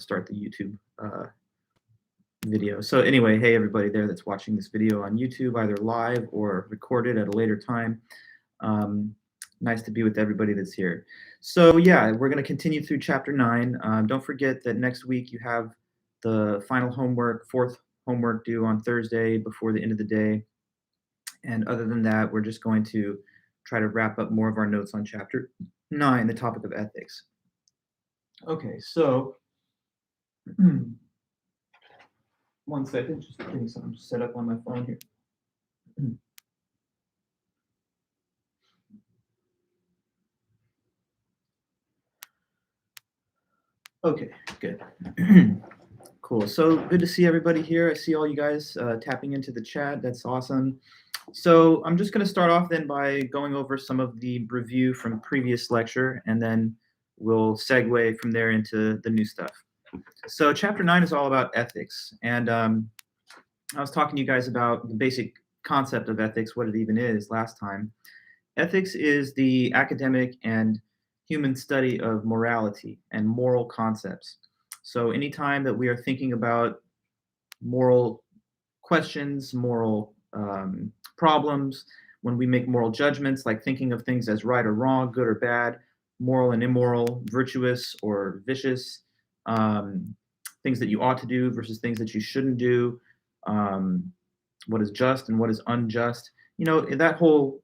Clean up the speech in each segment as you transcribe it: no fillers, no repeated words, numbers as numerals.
start the YouTube video. So anyway, hey everybody there that's watching this video on YouTube, either live or recorded at a later time. Nice to be with everybody that's here. So yeah, we're going to continue through chapter 9. Don't forget that next week you have the final homework, fourth homework due on Thursday before the end of the day. And other than that, we're just going to try to wrap up more of our notes on chapter 9, the topic of ethics. Okay, so one second, just getting something set up on my phone here. Okay, good. Cool. So good to see everybody here. I see all you guys tapping into the chat. That's awesome. So I'm just going to start off then by going over some of the review from previous lecture, and then we'll segue from there into the new stuff. So chapter 9 is all about ethics. And I was talking to you guys about the basic concept of ethics, what it even is last time. Ethics is the academic and human study of morality and moral concepts. So anytime that we are thinking about moral questions, moral problems, when we make moral judgments, like thinking of things as right or wrong, good or bad, moral and immoral, virtuous or vicious, things that you ought to do versus things that you shouldn't do, what is just and what is unjust, that whole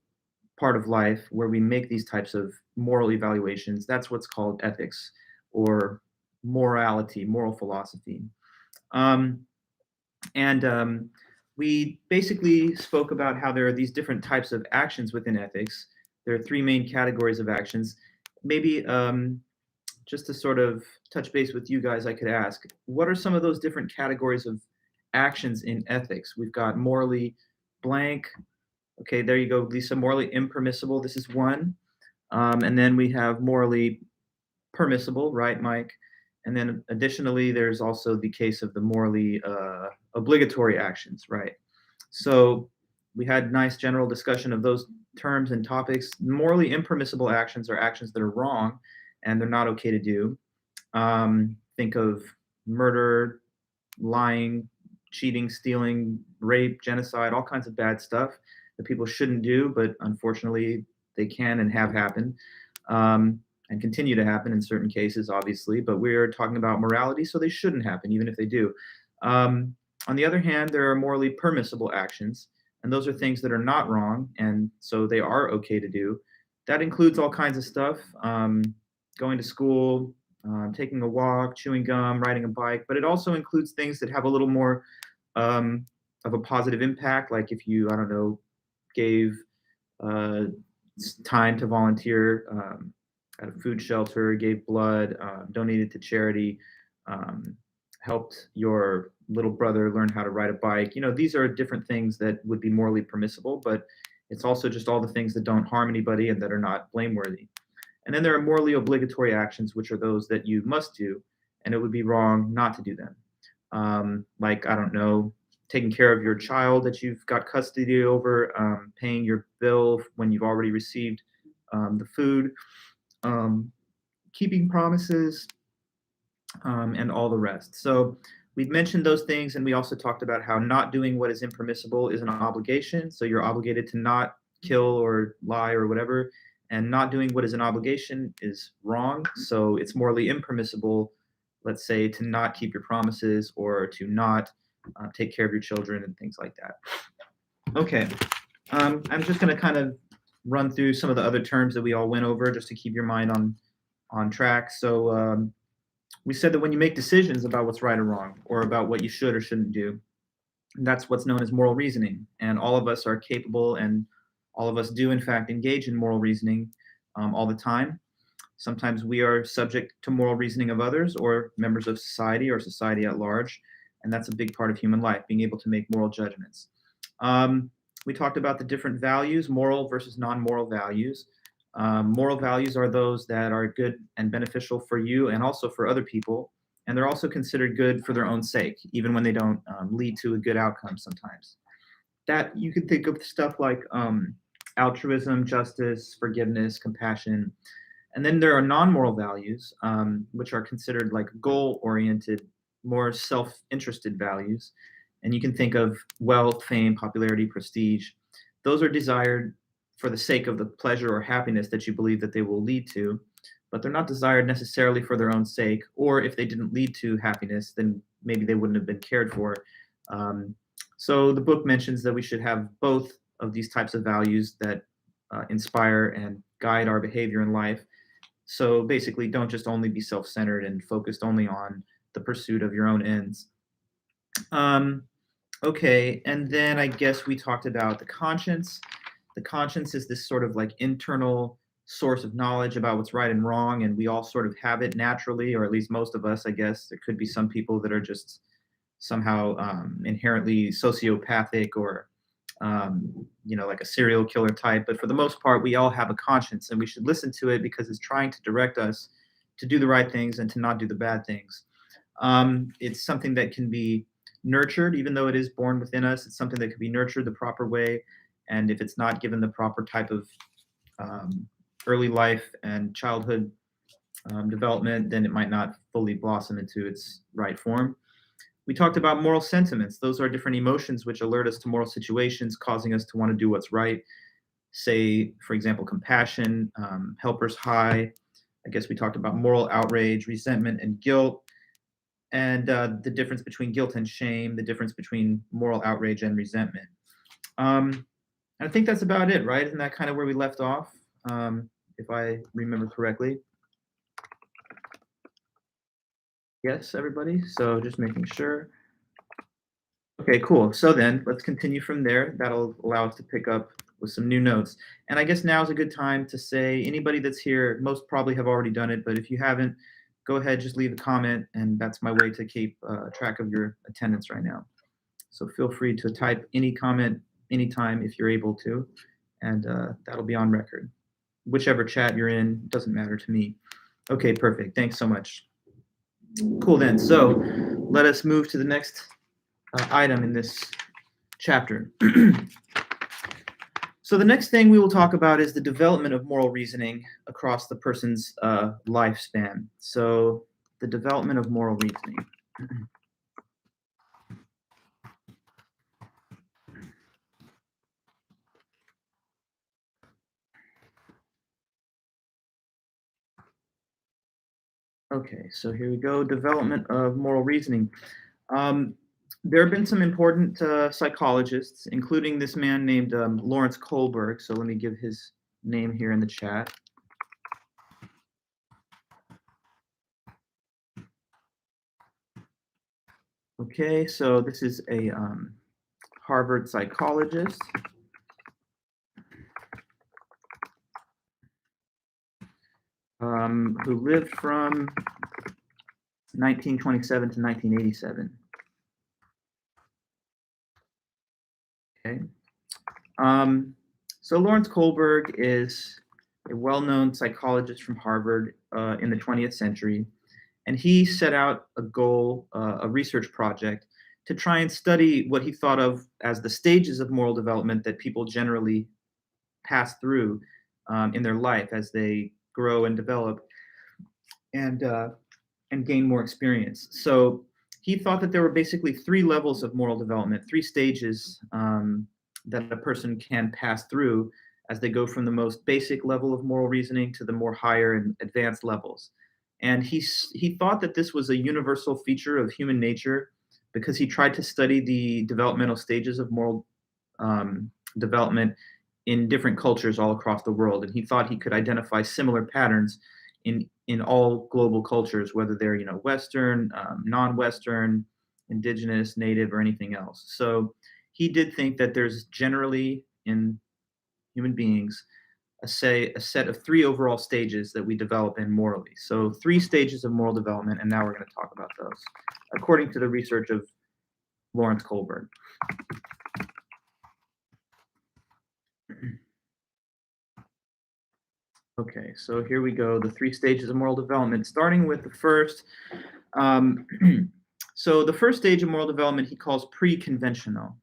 part of life where we make these types of moral evaluations, that's what's called ethics or morality, moral philosophy. We basically spoke about how there are these different types of actions within ethics. There are 3 main categories of actions. Maybe just to sort of touch base with you guys, I could ask, what are some of those different categories of actions in ethics? We've got morally blank. Okay, there you go, Lisa. Morally impermissible. This is one. And then we have morally permissible, right, Mike? And then additionally, there's also the case of the morally obligatory actions, right? So we had nice general discussion of those terms and topics. Morally impermissible actions are actions that are wrong and they're not okay to do. Think of murder, lying, cheating, stealing, rape, genocide, all kinds of bad stuff that people shouldn't do, but unfortunately they can and have happened. And continue to happen in certain cases, obviously, but we're talking about morality, so they shouldn't happen, even if they do. On the other hand, there are morally permissible actions, and those are things that are not wrong, and so they are okay to do. That includes all kinds of stuff, going to school, taking a walk, chewing gum, riding a bike, but it also includes things that have a little more of a positive impact, like if you, I don't know, gave time to volunteer at a food shelter, gave blood, donated to charity, helped your little brother learn how to ride a bike. These are different things that would be morally permissible, but it's also just all the things that don't harm anybody and that are not blameworthy. And then there are morally obligatory actions, which are those that you must do, and it would be wrong not to do them. Like, I don't know, taking care of your child that you've got custody over, paying your bill when you've already received the food, keeping promises, and all the rest. So we've mentioned those things, and we also talked about how not doing what is impermissible is an obligation. So you're obligated to not kill or lie or whatever, and not doing what is an obligation is wrong. So it's morally impermissible, let's say, to not keep your promises or to not take care of your children and things like that. Okay, I'm just going to kind of run through some of the other terms that we all went over just to keep your mind on track. So we said that when you make decisions about what's right or wrong or about what you should or shouldn't do, that's what's known as moral reasoning. And all of us are capable, and all of us do in fact engage in moral reasoning all the time. Sometimes we are subject to moral reasoning of others or members of society or society at large. And that's a big part of human life, being able to make moral judgments. We talked about the different values, moral versus non-moral values. Moral values are those that are good and beneficial for you and also for other people. And they're also considered good for their own sake, even when they don't lead to a good outcome sometimes. That you can think of stuff like altruism, justice, forgiveness, compassion. And then there are non-moral values, which are considered like goal-oriented, more self-interested values. And you can think of wealth, fame, popularity, prestige. Those are desired for the sake of the pleasure or happiness that you believe that they will lead to, but they're not desired necessarily for their own sake. Or if they didn't lead to happiness, then maybe they wouldn't have been cared for. So the book mentions that we should have both of these types of values that inspire and guide our behavior in life. So basically, don't just only be self-centered and focused only on the pursuit of your own ends. Okay, and then I guess we talked about the conscience. The conscience is this sort of like internal source of knowledge about what's right and wrong, and we all sort of have it naturally, or at least most of us, I guess. There could be some people that are just somehow inherently sociopathic or like a serial killer type. But for the most part, we all have a conscience, and we should listen to it because it's trying to direct us to do the right things and to not do the bad things. It's something that can be nurtured, even though it is born within us. It's something that can be nurtured the proper way. And if it's not given the proper type of early life and childhood development, then it might not fully blossom into its right form. We talked about moral sentiments. Those are different emotions which alert us to moral situations, causing us to want to do what's right. Say, for example, compassion, helper's high. I guess we talked about moral outrage, resentment, and guilt, and the difference between guilt and shame, the difference between moral outrage and resentment. I think that's about it, right? Isn't that kind of where we left off, if I remember correctly? Yes, everybody? So just making sure. Okay, cool. So then let's continue from there. That'll allow us to pick up with some new notes. And I guess now is a good time to say, anybody that's here, most probably have already done it, but if you haven't, go ahead, just leave a comment, and that's my way to keep track of your attendance right now. So feel free to type any comment anytime if you're able to, and that'll be on record. Whichever chat you're in, doesn't matter to me. Okay, perfect. Thanks so much. Cool then. So let us move to the next item in this chapter. So the next thing we will talk about is the development of moral reasoning across the person's lifespan. So the development of moral reasoning. Okay, so here we go, development of moral reasoning. There have been some important psychologists, including this man named Lawrence Kohlberg. So let me give his name here in the chat. Okay, so this is a Harvard psychologist. Who lived from 1927 to 1987. Okay. So Lawrence Kohlberg is a well-known psychologist from Harvard in the 20th century, and he set out a goal, a research project, to try and study what he thought of as the stages of moral development that people generally pass through in their life as they grow and develop and gain more experience. So he thought that there were basically three levels of moral development, three stages that a person can pass through as they go from the most basic level of moral reasoning to the more higher and advanced levels. And he thought that this was a universal feature of human nature because he tried to study the developmental stages of moral development in different cultures all across the world. And he thought he could identify similar patterns in all global cultures, whether they're Western, non-Western, indigenous, native, or anything else. So he did think that there's generally in human beings a set of three overall stages that we develop in morally. So three stages of moral development, and now we're going to talk about those, according to the research of Lawrence Kohlberg. Okay, so here we go, the three stages of moral development, starting with the first. So the first stage of moral development he calls pre-conventional.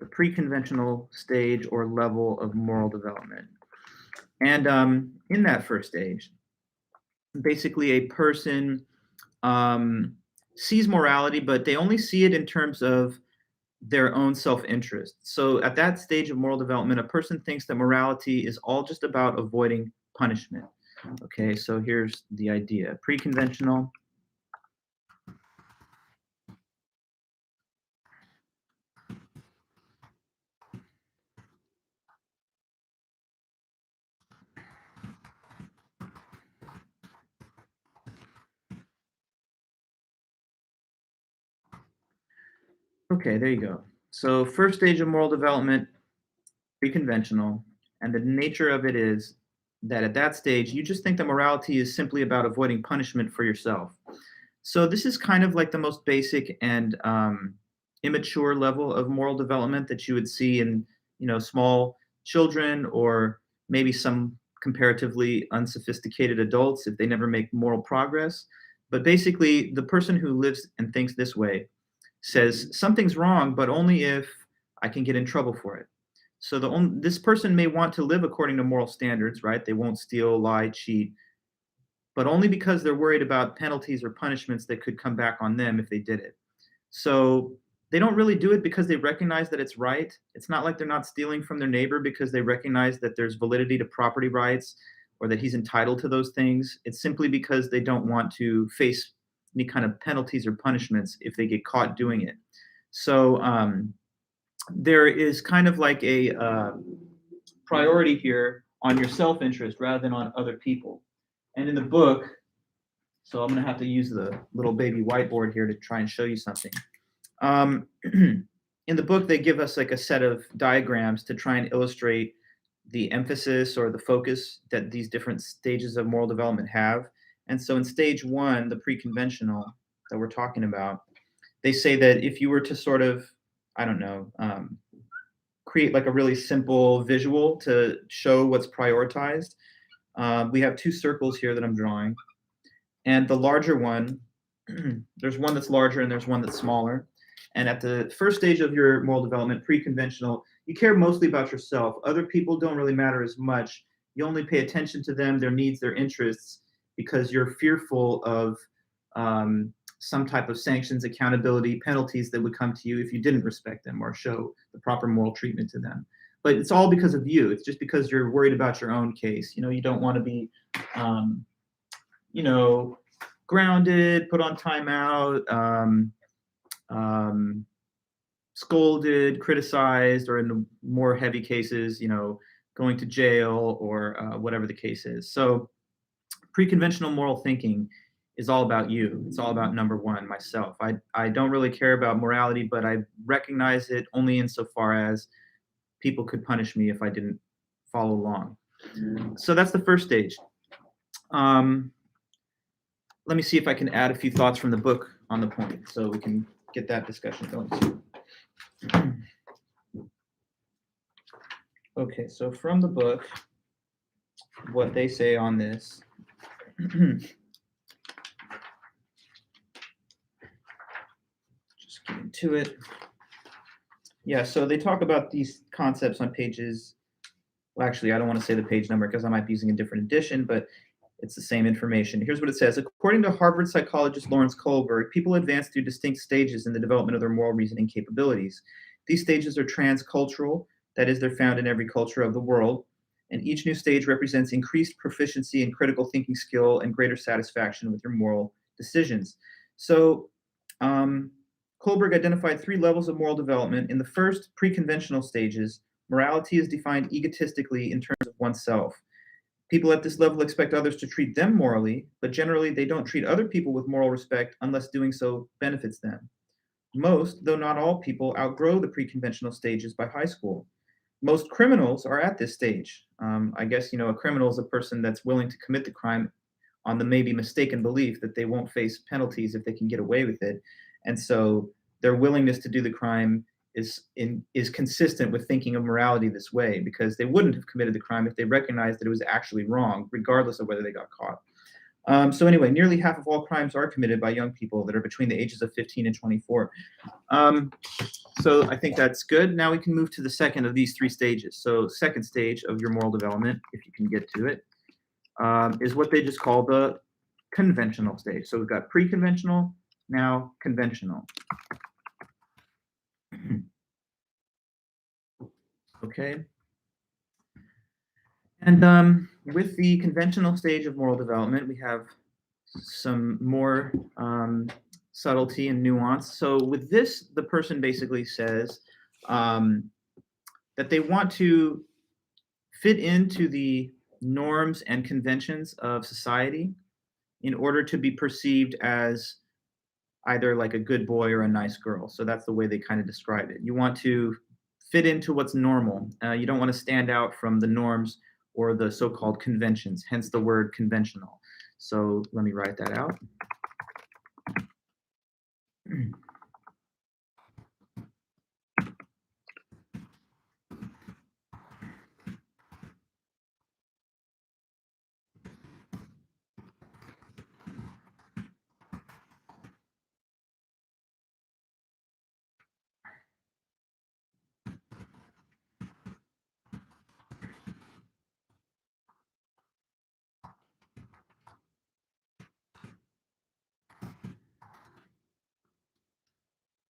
the pre-conventional stage or level of moral development. And in that first stage, basically a person sees morality, but they only see it in terms of their own self-interest. So at that stage of moral development, a person thinks that morality is all just about avoiding punishment. Okay, so here's the idea. Pre-conventional. Okay, there you go. So first stage of moral development, pre-conventional, and the nature of it is that at that stage, you just think that morality is simply about avoiding punishment for yourself. So this is kind of like the most basic and immature level of moral development that you would see in, small children or maybe some comparatively unsophisticated adults if they never make moral progress. But basically, the person who lives and thinks this way says something's wrong, but only if I can get in trouble for it. So this person may want to live according to moral standards, right? They won't steal, lie, cheat, but only because they're worried about penalties or punishments that could come back on them if they did it. So they don't really do it because they recognize that it's right. It's not like they're not stealing from their neighbor because they recognize that there's validity to property rights or that he's entitled to those things. It's simply because they don't want to face any kind of penalties or punishments if they get caught doing it. So there is kind of like a priority here on your self-interest rather than on other people. And in the book, so I'm going to have to use the little baby whiteboard here to try and show you something. In the book, they give us like a set of diagrams to try and illustrate the emphasis or the focus that these different stages of moral development have. And so in stage one, the pre-conventional that we're talking about, they say that if you were to sort of, I don't know, create like a really simple visual to show what's prioritized, we have two circles here that I'm drawing. And the larger one, there's one that's larger and there's one that's smaller. And at the first stage of your moral development, pre-conventional, you care mostly about yourself. Other people don't really matter as much. You only pay attention to them, their needs, their interests, because you're fearful of some type of sanctions, accountability, penalties that would come to you if you didn't respect them or show the proper moral treatment to them. But it's all because of you. It's just because you're worried about your own case. You don't want to be, grounded, put on timeout, scolded, criticized, or in the more heavy cases, going to jail or whatever the case is. So pre-conventional moral thinking is all about you. It's all about number one, myself. I don't really care about morality, but I recognize it only insofar as people could punish me if I didn't follow along. So that's the first stage. Let me see if I can add a few thoughts from the book on the point so we can get that discussion going. Okay, so from the book, what they say on this. Just get into it. Yeah, so they talk about these concepts on pages. Well, actually, I don't want to say the page number because I might be using a different edition, but it's the same information. Here's what it says. According to Harvard psychologist Lawrence Kohlberg, people advance through distinct stages in the development of their moral reasoning capabilities. These stages are transcultural, that is, they're found in every culture of the world, and each new stage represents increased proficiency in critical thinking skill and greater satisfaction with your moral decisions. So Kohlberg identified three levels of moral development. In the first, pre-conventional stages, morality is defined egotistically in terms of oneself. People at this level expect others to treat them morally, but generally they don't treat other people with moral respect unless doing so benefits them. Most, though not all people, outgrow the pre-conventional stages by high school. Most criminals are at this stage. I guess, a criminal is a person that's willing to commit the crime on the maybe mistaken belief that they won't face penalties if they can get away with it. And so their willingness to do the crime is consistent with thinking of morality this way, because they wouldn't have committed the crime if they recognized that it was actually wrong, regardless of whether they got caught. So anyway, nearly half of all crimes are committed by young people that are between the ages of 15 and 24. So I think that's good. Now we can move to the second of these three stages. So second stage of your moral development, if you can get to it, is what they just call the conventional stage. So we've got pre-conventional, now conventional. Okay. And with the conventional stage of moral development, we have some more subtlety and nuance. So with this, the person basically says that they want to fit into the norms and conventions of society in order to be perceived as either like a good boy or a nice girl. So that's the way they kind of describe it. You want to fit into what's normal. You don't want to stand out from the norms or the so-called conventions, hence the word conventional. So let me write that out.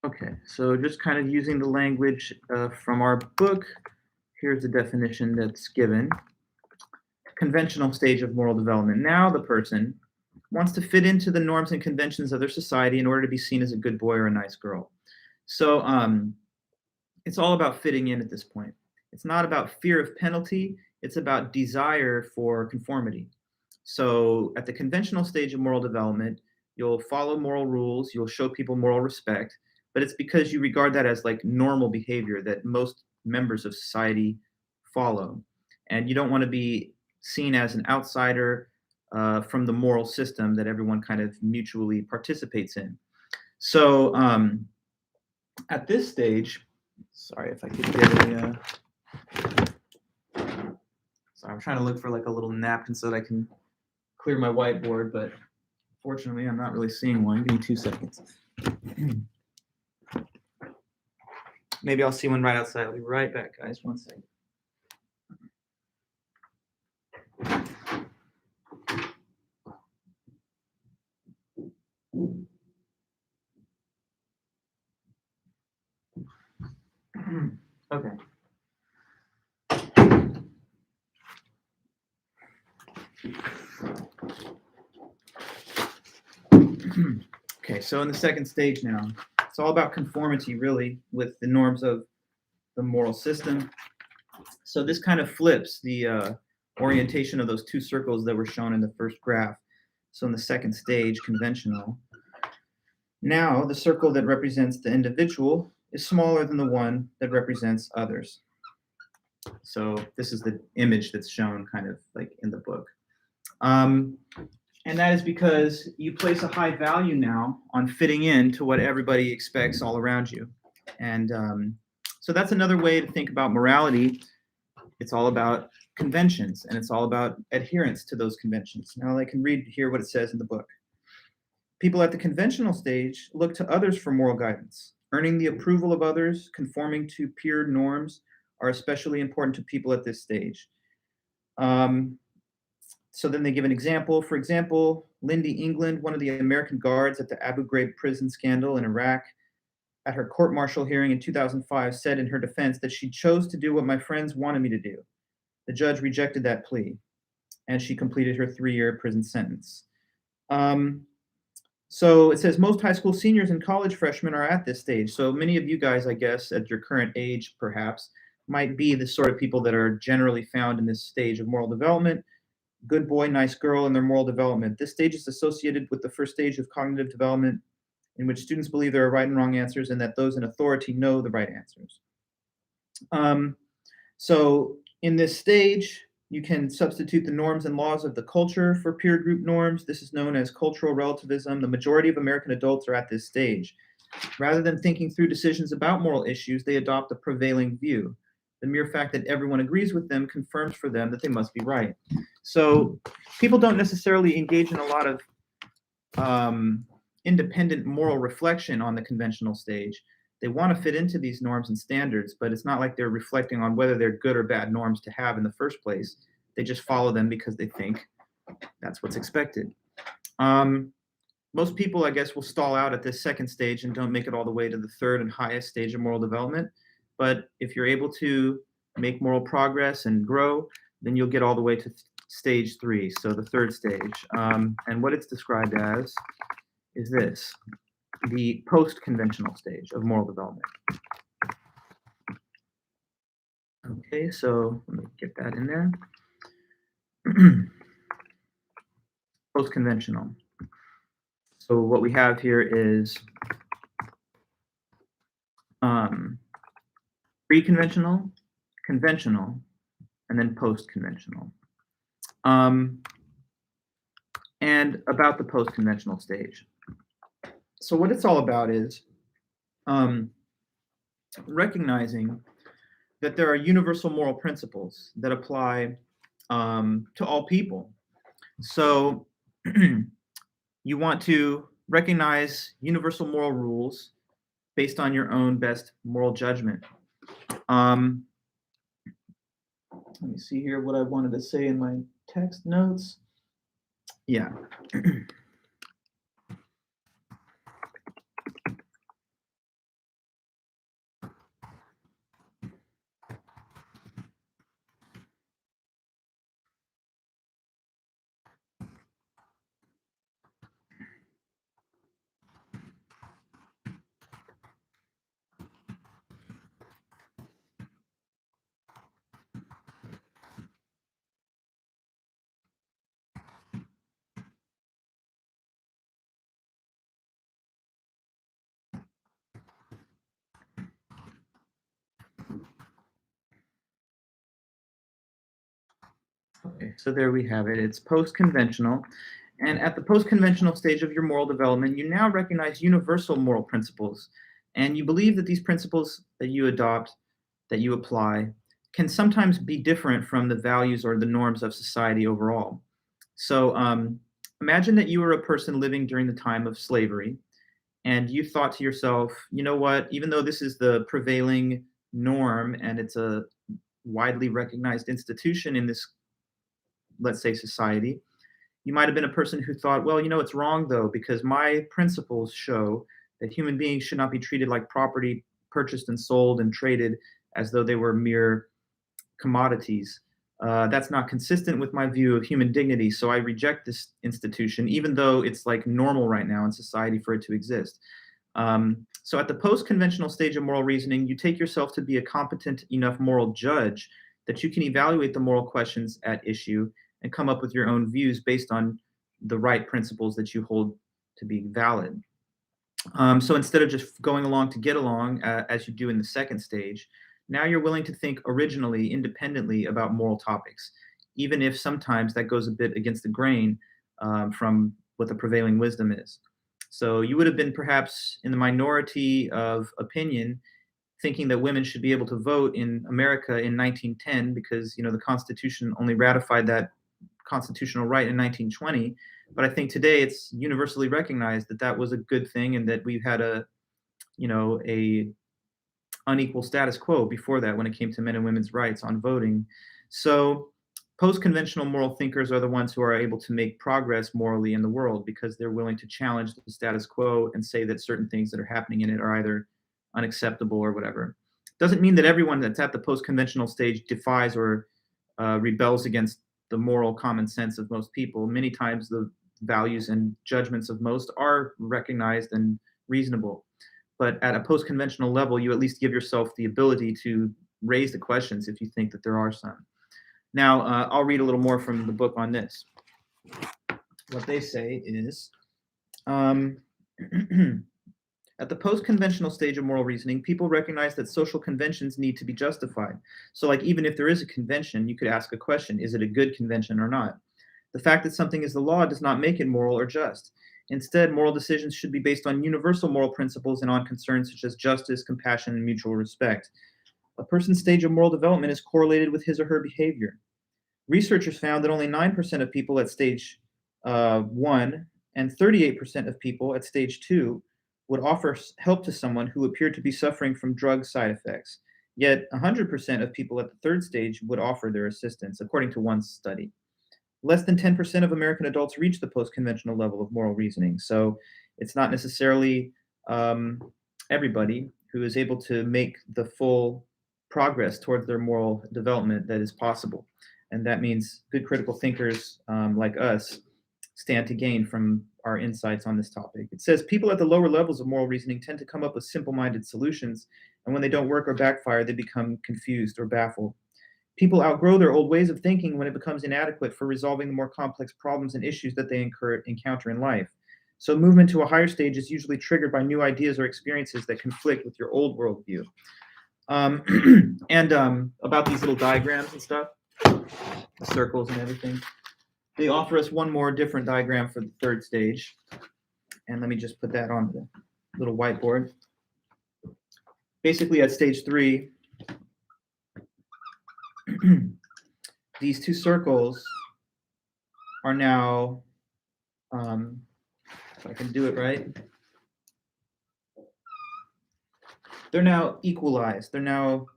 Okay, so just kind of using the language from our book, here's the definition that's given. Conventional stage of moral development. Now the person wants to fit into the norms and conventions of their society in order to be seen as a good boy or a nice girl. So it's all about fitting in at this point. It's not about fear of penalty, it's about desire for conformity. So at the conventional stage of moral development, you'll follow moral rules, you'll show people moral respect, but it's because you regard that as like normal behavior that most members of society follow. And you don't want to be seen as an outsider from the moral system that everyone kind of mutually participates in. So at this stage, sorry if I could get a. Sorry, I'm trying to look for like a little napkin so that I can clear my whiteboard, but fortunately, I'm not really seeing one. Give me 2 seconds. Maybe I'll see one right outside. I'll be right back, guys. 1 second. Okay. Okay, so in the second stage now, it's all about conformity, really, with the norms of the moral system. So this kind of flips the orientation of those two circles that were shown in the first graph. So in the second stage, conventional, now the circle that represents the individual is smaller than the one that represents others. So this is the image that's shown kind of like in the book. And that is because you place a high value now on fitting in to what everybody expects all around you. And so that's another way to think about morality. It's all about conventions, and it's all about adherence to those conventions. Now I can read here what it says in the book. People at the conventional stage look to others for moral guidance. Earning the approval of others, conforming to peer norms are especially important to people at this stage. So then they give an example. For example, Lindy England, one of the American guards at the Abu Ghraib prison scandal in Iraq, at her court-martial hearing in 2005, said in her defense that she chose to do what my friends wanted me to do. The judge rejected that plea, and she completed her 3-year prison sentence. So it says most high school seniors and college freshmen are at this stage. So many of you guys, I guess, at your current age, perhaps, might be the sort of people that are generally found in this stage of moral development. Good boy, nice girl in their moral development. This stage is associated with the first stage of cognitive development, in which students believe there are right and wrong answers and that those in authority know the right answers. So in this stage, you can substitute the norms and laws of the culture for peer group norms. This is known as cultural relativism. The majority of American adults are at this stage. Rather than thinking through decisions about moral issues, they adopt a prevailing view. The mere fact that everyone agrees with them confirms for them that they must be right. So people don't necessarily engage in a lot of independent moral reflection on the conventional stage. They want to fit into these norms and standards, but it's not like they're reflecting on whether they're good or bad norms to have in the first place. They just follow them because they think that's what's expected. Most people, I guess, will stall out at this second stage and don't make it all the way to the third and highest stage of moral development. But if you're able to make moral progress and grow, then you'll get all the way to stage 3, so the third stage. And what it's described as is this, the post-conventional stage of moral development. Okay, so let me get that in there. Post-conventional. So what we have here is pre-conventional, conventional, and then post-conventional. And about the post-conventional stage. So what it's all about is recognizing that there are universal moral principles that apply to all people. So you want to recognize universal moral rules based on your own best moral judgment. Let me see here what I wanted to say in my text notes. Yeah. Okay, so there we have it. It's post-conventional. And at the post-conventional stage of your moral development, you now recognize universal moral principles. And you believe that these principles that you adopt, that you apply, can sometimes be different from the values or the norms of society overall. So imagine that you were a person living during the time of slavery, and you thought to yourself, you know what, even though this is the prevailing norm and it's a widely recognized institution in this, let's say, society, you might have been a person who thought, well, you know, it's wrong though, because my principles show that human beings should not be treated like property purchased and sold and traded as though they were mere commodities. That's not consistent with my view of human dignity, so I reject this institution, even though it's like normal right now in society for it to exist. So at the post-conventional stage of moral reasoning, you take yourself to be a competent enough moral judge that you can evaluate the moral questions at issue and come up with your own views based on the right principles that you hold to be valid. So instead of just going along to get along, as you do in the second stage, now you're willing to think originally, independently about moral topics, even if sometimes that goes a bit against the grain from what the prevailing wisdom is. So you would have been perhaps in the minority of opinion, thinking that women should be able to vote in America in 1910 because, you know, the Constitution only ratified that constitutional right in 1920. But I think today it's universally recognized that that was a good thing and that we've had a, you know, a unequal status quo before that when it came to men and women's rights on voting. So post-conventional moral thinkers are the ones who are able to make progress morally in the world because they're willing to challenge the status quo and say that certain things that are happening in it are either unacceptable or whatever. Doesn't mean that everyone that's at the post-conventional stage defies or rebels against the moral common sense of most people. Many times the values and judgments of most are recognized and reasonable. But at a post-conventional level, you at least give yourself the ability to raise the questions if you think that there are some. Now, I'll read a little more from the book on this. What they say is, at the post-conventional stage of moral reasoning, people recognize that social conventions need to be justified. So like even if there is a convention, you could ask a question, is it a good convention or not? The fact that something is the law does not make it moral or just. Instead, moral decisions should be based on universal moral principles and on concerns such as justice, compassion, and mutual respect. A person's stage of moral development is correlated with his or her behavior. Researchers found that only 9% of people at stage 1 and 38% of people at stage 2 would offer help to someone who appeared to be suffering from drug side effects. Yet 100% of people at the third stage would offer their assistance, according to one study. Less than 10% of American adults reach the post-conventional level of moral reasoning. So it's not necessarily everybody who is able to make the full progress towards their moral development that is possible. And that means good critical thinkers like us stand to gain from our insights on this topic. It says people at the lower levels of moral reasoning tend to come up with simple-minded solutions, and when they don't work or backfire, they become confused or baffled. People outgrow their old ways of thinking when it becomes inadequate for resolving the more complex problems and issues that they encounter in life. So, movement to a higher stage is usually triggered by new ideas or experiences that conflict with your old worldview. About these little diagrams and stuff, the circles and everything, they offer us one more different diagram for the third stage. And let me just put that on the little whiteboard. Basically, at stage 3, these two circles are now, if I can do it right, they're now equalized, they're now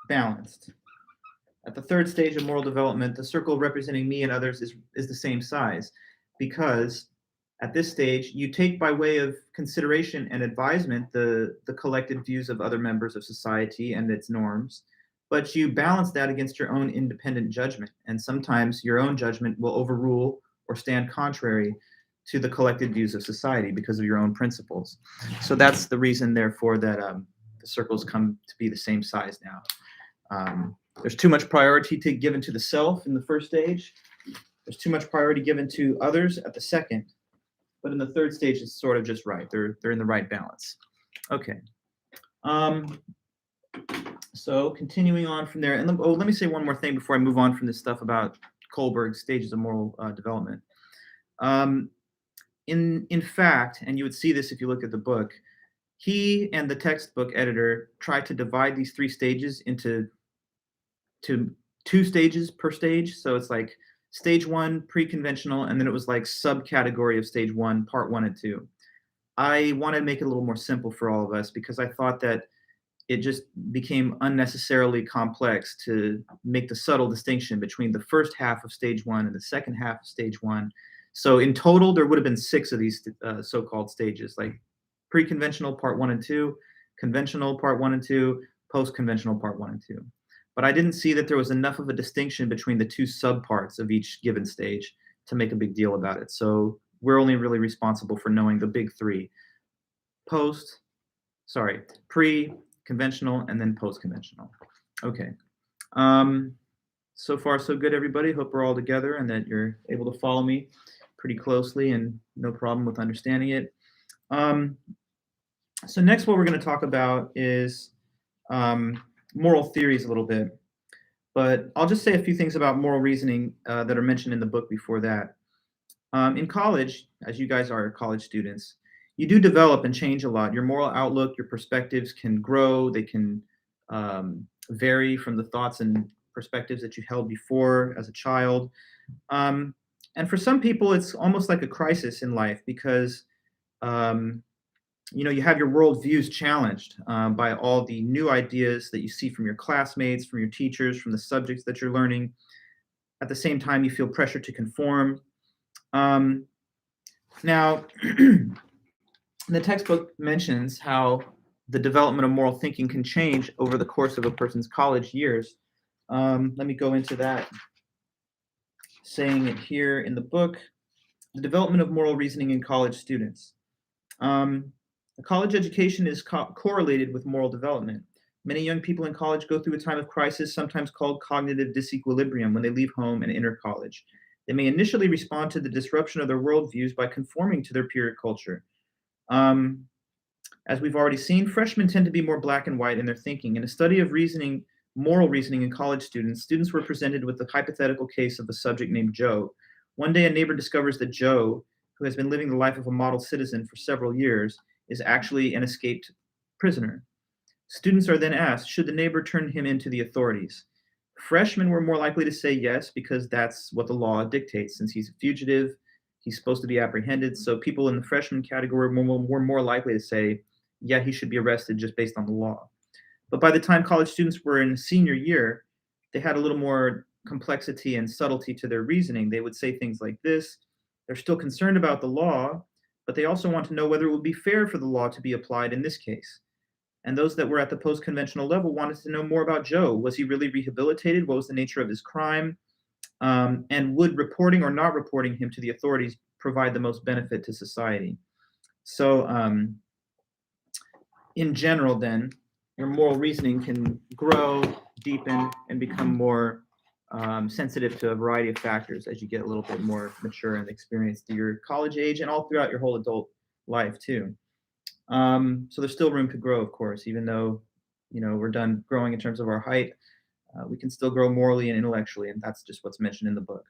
balanced. At the third stage of moral development, the circle representing me and others is the same size, because at this stage, you take by way of consideration and advisement the collected views of other members of society and its norms, but you balance that against your own independent judgment. And sometimes your own judgment will overrule or stand contrary to the collected views of society because of your own principles. So that's the reason, therefore, that the circles come to be the same size now. There's too much priority given to the self in the first stage. There's too much priority given to others at the second. But in the third stage, it's sort of just right. They're in the right balance. Okay. So continuing on from there, and let me say one more thing before I move on from this stuff about Kohlberg's stages of moral development. In fact, and you would see this if you look at the book, he and the textbook editor tried to divide these 3 stages into 2 stages per stage. So it's like stage 1, pre-conventional, and then it was like subcategory of stage 1, part 1 and 2. I want to make it a little more simple for all of us because I thought that it just became unnecessarily complex to make the subtle distinction between the first half of stage 1 and the second half of stage 1. So in total, there would have been 6 of these so-called stages, like pre-conventional part 1 and 2, conventional part 1 and 2, post-conventional part 1 and 2. But I didn't see that there was enough of a distinction between the 2 subparts of each given stage to make a big deal about it. So we're only really responsible for knowing the big 3: pre, conventional, and then post-conventional. Okay. So far, so good, everybody. Hope we're all together and that you're able to follow me pretty closely and no problem with understanding it. So next, what we're going to talk about is moral theories a little bit. But I'll just say a few things about moral reasoning that are mentioned in the book before that. In college, as you guys are college students, you do develop and change a lot. Your moral outlook, your perspectives can grow. They can vary from the thoughts and perspectives that you held before as a child. And for some people, it's almost like a crisis in life because you have your worldviews challenged by all the new ideas that you see from your classmates, from your teachers, from the subjects that you're learning. At the same time, you feel pressure to conform. Now, the textbook mentions how the development of moral thinking can change over the course of a person's college years. Let me go into that, saying it here in the book, the development of moral reasoning in college students. A college education is correlated with moral development. Many young people in college go through a time of crisis, sometimes called cognitive disequilibrium, when they leave home and enter college. They may initially respond to the disruption of their worldviews by conforming to their peer culture. As we've already seen, freshmen tend to be more black and white in their thinking. In a study of moral reasoning in college students were presented with the hypothetical case of a subject named Joe. One day, a neighbor discovers that Joe, who has been living the life of a model citizen for several years, is actually an escaped prisoner. Students are then asked, should the neighbor turn him in to the authorities? Freshmen were more likely to say yes because that's what the law dictates. Since he's a fugitive, he's supposed to be apprehended. So people in the freshman category were more likely to say, yeah, he should be arrested just based on the law. But by the time college students were in senior year, they had a little more complexity and subtlety to their reasoning. They would say things like this. They're still concerned about the law, but they also want to know whether it would be fair for the law to be applied in this case. And those that were at the post-conventional level wanted to know more about Joe. Was he really rehabilitated? What was the nature of his crime? And would reporting or not reporting him to the authorities provide the most benefit to society? So in general, then, your moral reasoning can grow, deepen, and become more sensitive to a variety of factors as you get a little bit more mature and experienced through your college age and all throughout your whole adult life too. So there's still room to grow, of course, even though we're done growing in terms of our height. We can still grow morally and intellectually, and that's just what's mentioned in the book.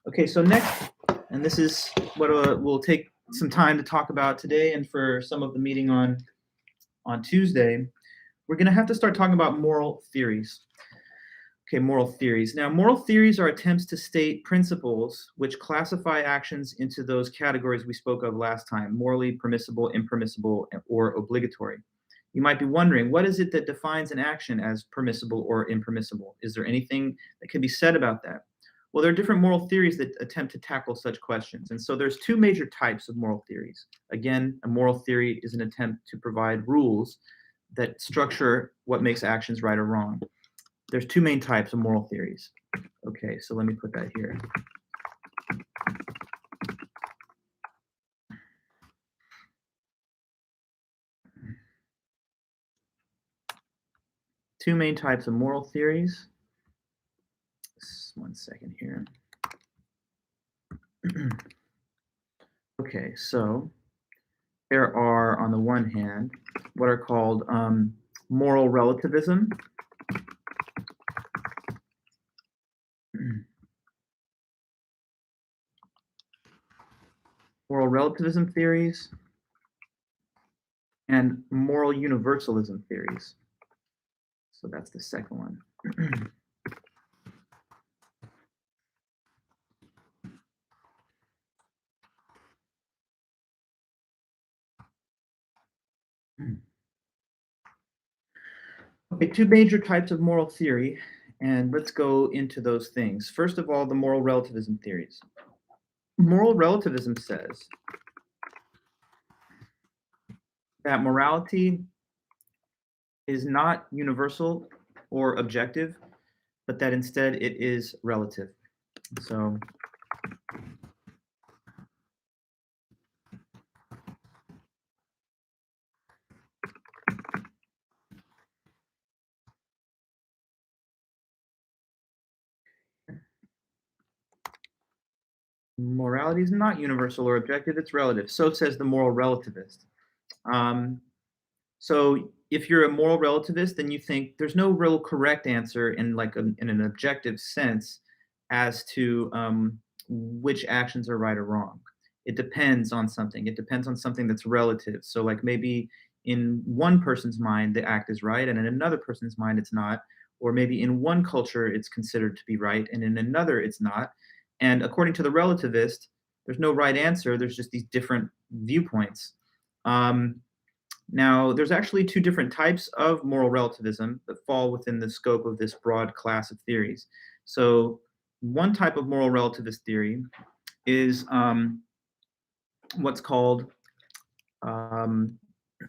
Okay, so next, and this is what we'll take some time to talk about today, and for some of the meeting on Tuesday, we're going to have to start talking about moral theories. Okay, moral theories. Now, moral theories are attempts to state principles which classify actions into those categories we spoke of last time: morally permissible, impermissible, or obligatory. You might be wondering, what is it that defines an action as permissible or impermissible? Is there anything that can be said about that? Well, there are different moral theories that attempt to tackle such questions. And so there's two major types of moral theories. Again, a moral theory is an attempt to provide rules that structure what makes actions right or wrong. There's two main types of moral theories. Okay, so let me put that here. Two main types of moral theories. Just 1 second here. Okay, so there are, on the one hand, what are called moral relativism. Moral relativism theories and moral universalism theories. So that's the second one. Okay, two major types of moral theory, and let's go into those things. First of all, the moral relativism theories. Moral relativism says that morality is not universal or objective, but that instead it is relative. So morality is not universal or objective, it's relative. So says the moral relativist. So if you're a moral relativist, then you think there's no real correct answer in in an objective sense as to which actions are right or wrong. It depends on something. It depends on something that's relative. So like maybe in one person's mind the act is right, and in another person's mind it's not. Or maybe in one culture it's considered to be right, and in another it's not. And according to the relativist, there's no right answer. There's just these different viewpoints. Now, there's actually two different types of moral relativism that fall within the scope of this broad class of theories. So, one type of moral relativist theory is what's called, let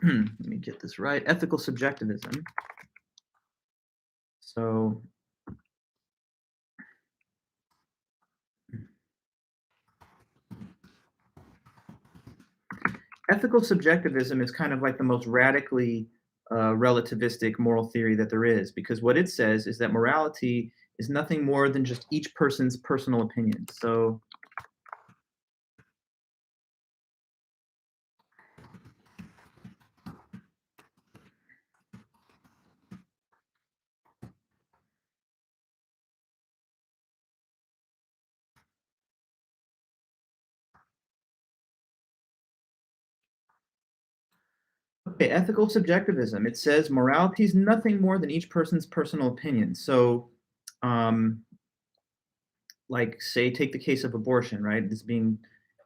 me get this right, ethical subjectivism. So, ethical subjectivism is kind of like the most radically relativistic moral theory that there is, because what it says is that morality is nothing more than just each person's personal opinion. So, okay, ethical subjectivism. It says morality is nothing more than each person's personal opinion. So, Like, say, take the case of abortion, right? It's being,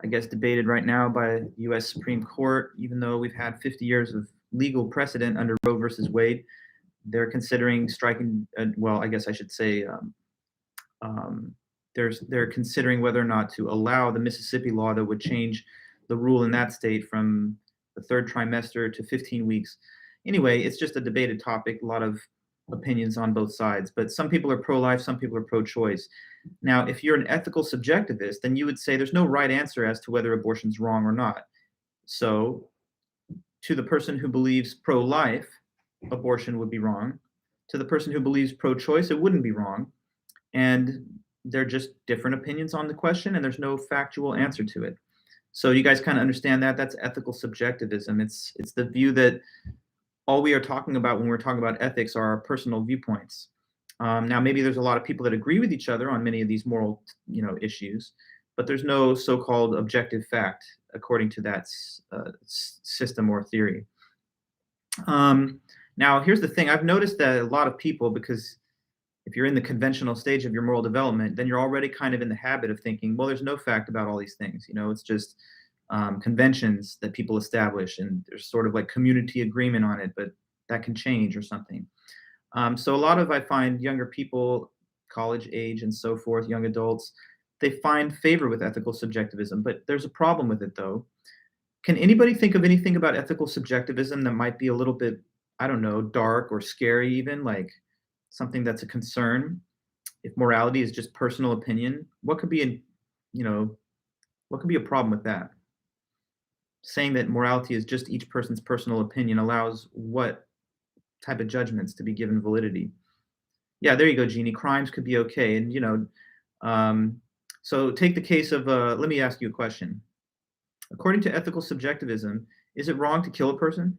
I guess, debated right now by the U.S. Supreme Court, even though we've had 50 years of legal precedent under Roe versus Wade. They're considering striking, well, I guess I should say, um, they're considering whether or not to allow the Mississippi law that would change the rule in that state from the third trimester to 15 weeks. Anyway, it's just a debated topic, a lot of opinions on both sides, but some people are pro-life, some people are pro-choice. Now, if you're an ethical subjectivist, then you would say there's no right answer as to whether abortion's wrong or not. So, to the person who believes pro-life, abortion would be wrong. To the person who believes pro-choice, it wouldn't be wrong. And they're just different opinions on the question, and there's no factual answer to it. So you guys kind of understand that? That's ethical subjectivism. It's the view that all we are talking about when we're talking about ethics are our personal viewpoints. Now, maybe there's a lot of people that agree with each other on many of these moral, issues, but there's no so-called objective fact according to that system or theory. Now, here's the thing. I've noticed that a lot of people, because if you're in the conventional stage of your moral development, then you're already kind of in the habit of thinking, well, there's no fact about all these things. It's just conventions that people establish, and there's sort of like community agreement on it, but that can change or something. So a lot of, I find, younger people, college age and so forth, young adults, they find favor with ethical subjectivism, but there's a problem with it, though. Can anybody think of anything about ethical subjectivism that might be a little bit, I don't know, dark or scary even, like something that's a concern? If morality is just personal opinion, what could be a problem with that? Saying that morality is just each person's personal opinion allows what type of judgments to be given validity? Yeah, there you go, Jeannie. Crimes could be okay. And, so take the case of, let me ask you a question. According to ethical subjectivism, is it wrong to kill a person?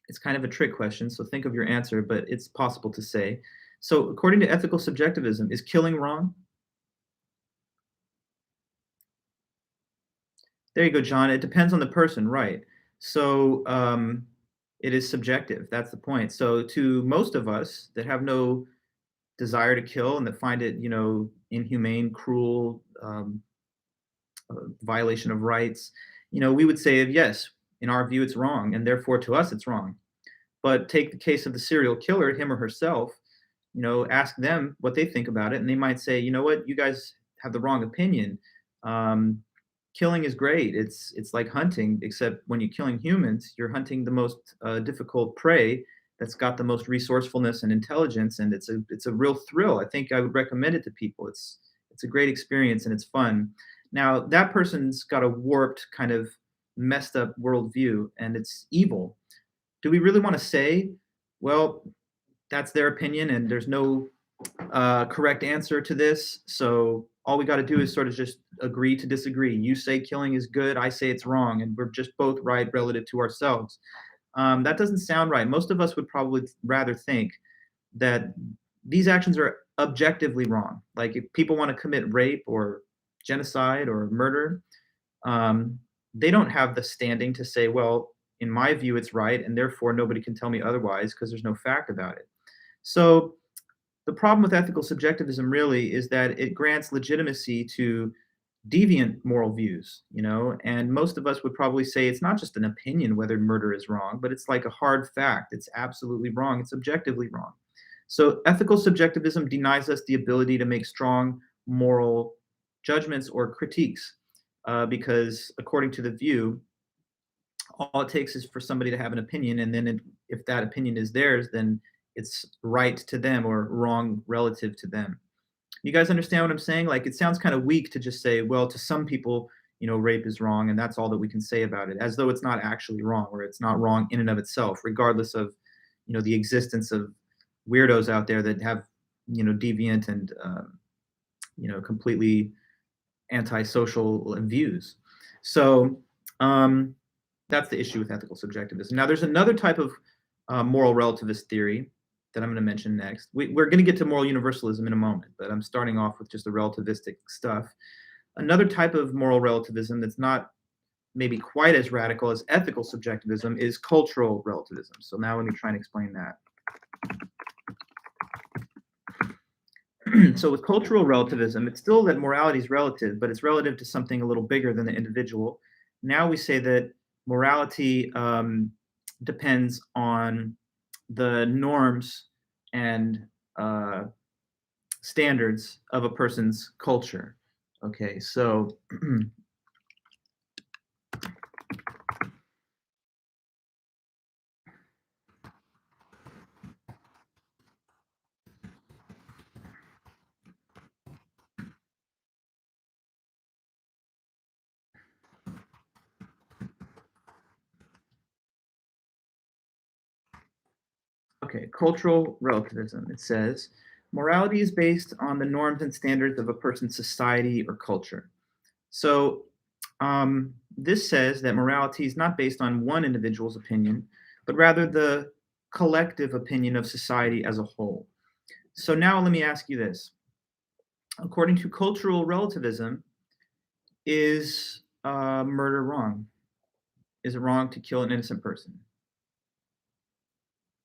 It's kind of a trick question, so think of your answer, but it's possible to say. So according to ethical subjectivism, is killing wrong? There you go, John. It depends on the person, right? So it is subjective. That's the point. So to most of us that have no desire to kill and that find it, inhumane, cruel, violation of rights, we would say, yes, in our view, it's wrong, and therefore to us, it's wrong. But take the case of the serial killer, him or herself, ask them what they think about it, and they might say, you know what, you guys have the wrong opinion. Killing is great. It's like hunting, except when you're killing humans, you're hunting the most difficult prey that's got the most resourcefulness and intelligence, and it's a real thrill. I think I would recommend it to people. It's a great experience and it's fun. Now that person's got a warped, kind of messed up worldview, and it's evil. Do we really want to say, well, that's their opinion and there's no correct answer to this, so all we got to do is sort of just agree to disagree? You say killing is good, I say it's wrong, and we're just both right relative to ourselves. That doesn't sound right. Most of us would probably rather think that these actions are objectively wrong. Like if people want to commit rape or genocide or murder, they don't have the standing to say, well, in my view, it's right, and therefore nobody can tell me otherwise because there's no fact about it. So the problem with ethical subjectivism really is that it grants legitimacy to deviant moral views, and most of us would probably say it's not just an opinion whether murder is wrong, but it's like a hard fact. It's absolutely wrong. It's objectively wrong. So ethical subjectivism denies us the ability to make strong moral judgments or critiques, because according to the view, all it takes is for somebody to have an opinion, and then if that opinion is theirs, then it's right to them or wrong relative to them. You guys understand what I'm saying? Like, it sounds kind of weak to just say, well, to some people, rape is wrong, and that's all that we can say about it, as though it's not actually wrong, or it's not wrong in and of itself, regardless of, the existence of weirdos out there that have, deviant and, completely antisocial views. So that's the issue with ethical subjectivism. Now, there's another type of moral relativist theory that I'm going to mention next. We're going to get to moral universalism in a moment, but I'm starting off with just the relativistic stuff. Another type of moral relativism that's not maybe quite as radical as ethical subjectivism is cultural relativism. So now let me try and explain that. So with cultural relativism, it's still that morality is relative, but it's relative to something a little bigger than the individual. Now we say that morality depends on the norms and uh, standards of a person's culture. Okay, so okay, cultural relativism. It says morality is based on the norms and standards of a person's society or culture. So this says that morality is not based on one individual's opinion, but rather the collective opinion of society as a whole. So now let me ask you this. According to cultural relativism, is murder wrong? Is it wrong to kill an innocent person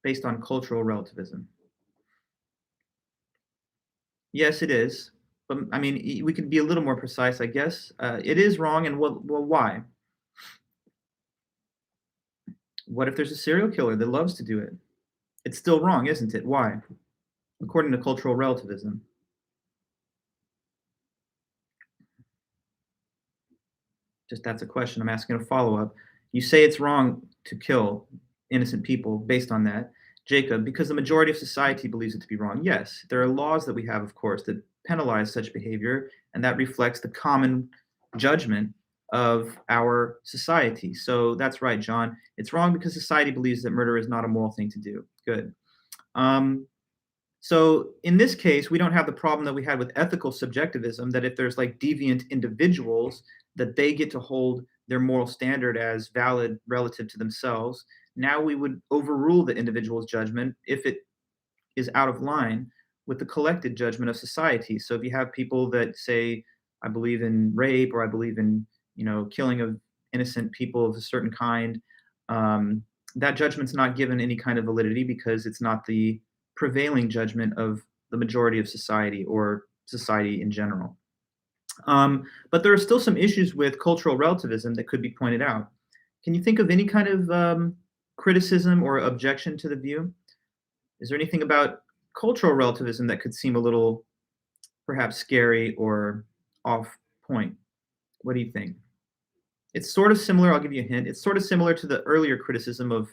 based on cultural relativism? Yes, it is. But I mean, we could be a little more precise, I guess. It is wrong, and why? What if there's a serial killer that loves to do it? It's still wrong, isn't it? Why? According to cultural relativism. Just that's a question. I'm asking a follow up. You say it's wrong to kill innocent people based on that. Jacob, because the majority of society believes it to be wrong. Yes, there are laws that we have, of course, that penalize such behavior, and that reflects the common judgment of our society. So that's right, John. It's wrong because society believes that murder is not a moral thing to do. Good. Um, So in this case, we don't have the problem that we had with ethical subjectivism, that if there's like deviant individuals, that they get to hold their moral standard as valid relative to themselves. Now we would overrule the individual's judgment if it is out of line with the collected judgment of society. So if you have people that say, I believe in rape or I believe in, killing of innocent people of a certain kind, um, that judgment's not given any kind of validity because it's not the prevailing judgment of the majority of society or society in general. But there are still some issues with cultural relativism that could be pointed out. Can you think of any kind of criticism or objection to the view? Is there anything about cultural relativism that could seem a little perhaps scary or off point? What do you think? It's sort of similar, I'll give you a hint. It's sort of similar to the earlier criticism of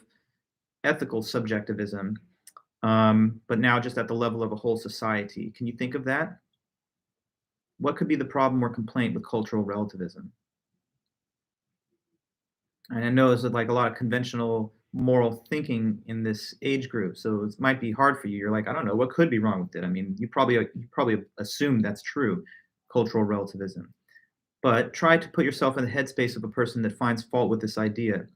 ethical subjectivism, but now just at the level of a whole society. Can you think of that? What could be the problem or complaint with cultural relativism? And I know there's like a lot of conventional moral thinking in this age group, so it might be hard for you. You're like, I don't know, what could be wrong with it? I mean, you probably assume that's true, cultural relativism. But try to put yourself in the headspace of a person that finds fault with this idea.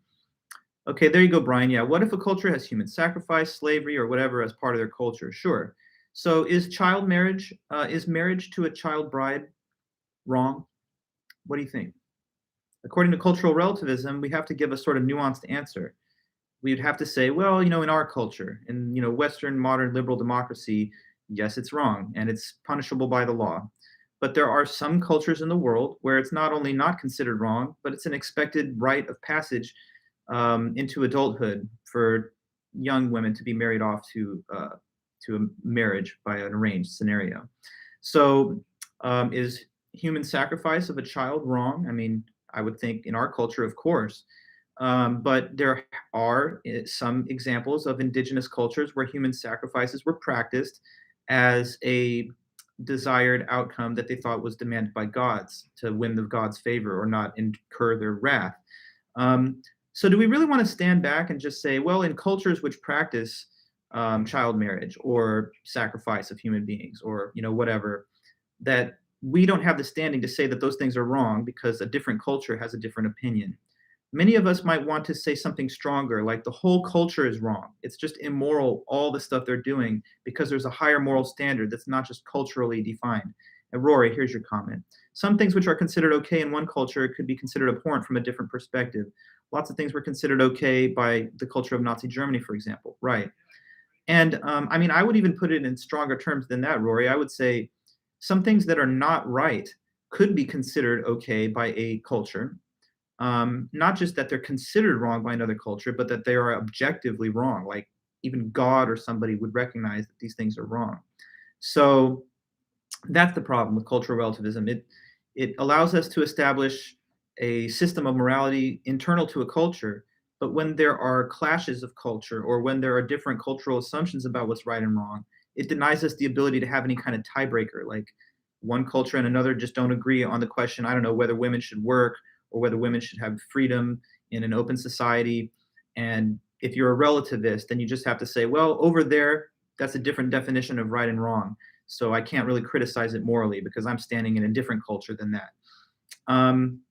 Okay, there you go, Brian. Yeah, what if a culture has human sacrifice, slavery, or whatever as part of their culture? Sure. So is marriage to a child bride wrong? What do you think? According to cultural relativism, we have to give a sort of nuanced answer. We'd have to say, well, in our culture, in Western modern liberal democracy, yes, it's wrong and it's punishable by the law. But there are some cultures in the world where it's not only not considered wrong, but it's an expected rite of passage into adulthood for young women to be married off to a marriage by an arranged scenario. So, is human sacrifice of a child wrong? I mean, I would think in our culture, of course. But there are some examples of indigenous cultures where human sacrifices were practiced as a desired outcome that they thought was demanded by gods to win the gods' favor or not incur their wrath. Um, so, do we really want to stand back and just say, well, in cultures which practice child marriage or sacrifice of human beings or whatever, that we don't have the standing to say that those things are wrong because a different culture has a different opinion? Many of us might want to say something stronger, like the whole culture is wrong. It's just immoral, all the stuff they're doing, because there's a higher moral standard that's not just culturally defined. And Rory, here's your comment. Some things which are considered okay in one culture could be considered abhorrent from a different perspective. Lots of things were considered okay by the culture of Nazi Germany, for example. Right. And I mean, I would even put it in stronger terms than that, Rory. I would say some things that are not right could be considered okay by a culture. Not just that they're considered wrong by another culture, but that they are objectively wrong. Like even God or somebody would recognize that these things are wrong. So that's the problem with cultural relativism. It allows us to establish a system of morality internal to a culture, but when there are clashes of culture or when there are different cultural assumptions about what's right and wrong, it denies us the ability to have any kind of tiebreaker. Like one culture and another just don't agree on the question, I don't know, whether women should work or whether women should have freedom in an open society. And if you're a relativist, then you just have to say, well, over there, that's a different definition of right and wrong. So I can't really criticize it morally because I'm standing in a different culture than that.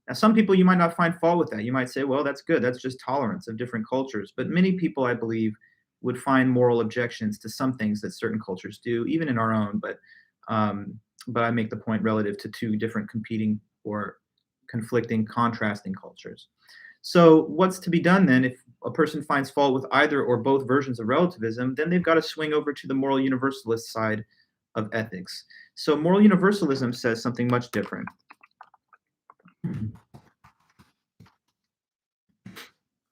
Now, some people you might not find fault with that. You might say, well, that's good. That's just tolerance of different cultures. But many people, I believe, would find moral objections to some things that certain cultures do, even in our own. But I make the point relative to two different competing or conflicting, contrasting cultures. So what's to be done then if a person finds fault with either or both versions of relativism? Then they've got to swing over to the moral universalist side of ethics. So moral universalism says something much different.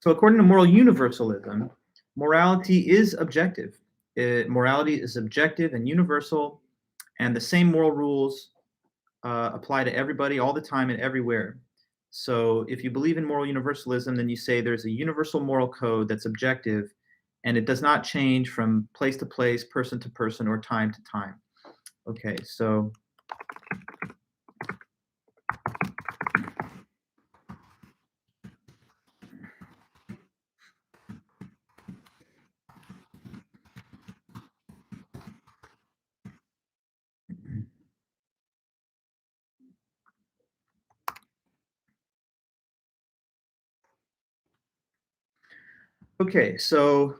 So according to moral universalism, morality is objective. Morality is objective and universal, and the same moral rules apply to everybody all the time and everywhere. So if you believe in moral universalism, then you say there's a universal moral code that's objective, and it does not change from place to place, person to person, or time to time. Okay, so okay, so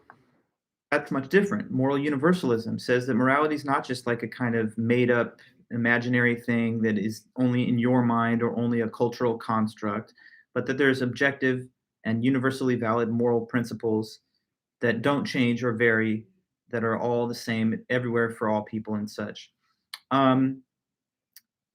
that's much different. Moral universalism says that morality is not just like a kind of made up imaginary thing that is only in your mind or only a cultural construct, but that there's objective and universally valid moral principles that don't change or vary, that are all the same everywhere for all people and such. Um,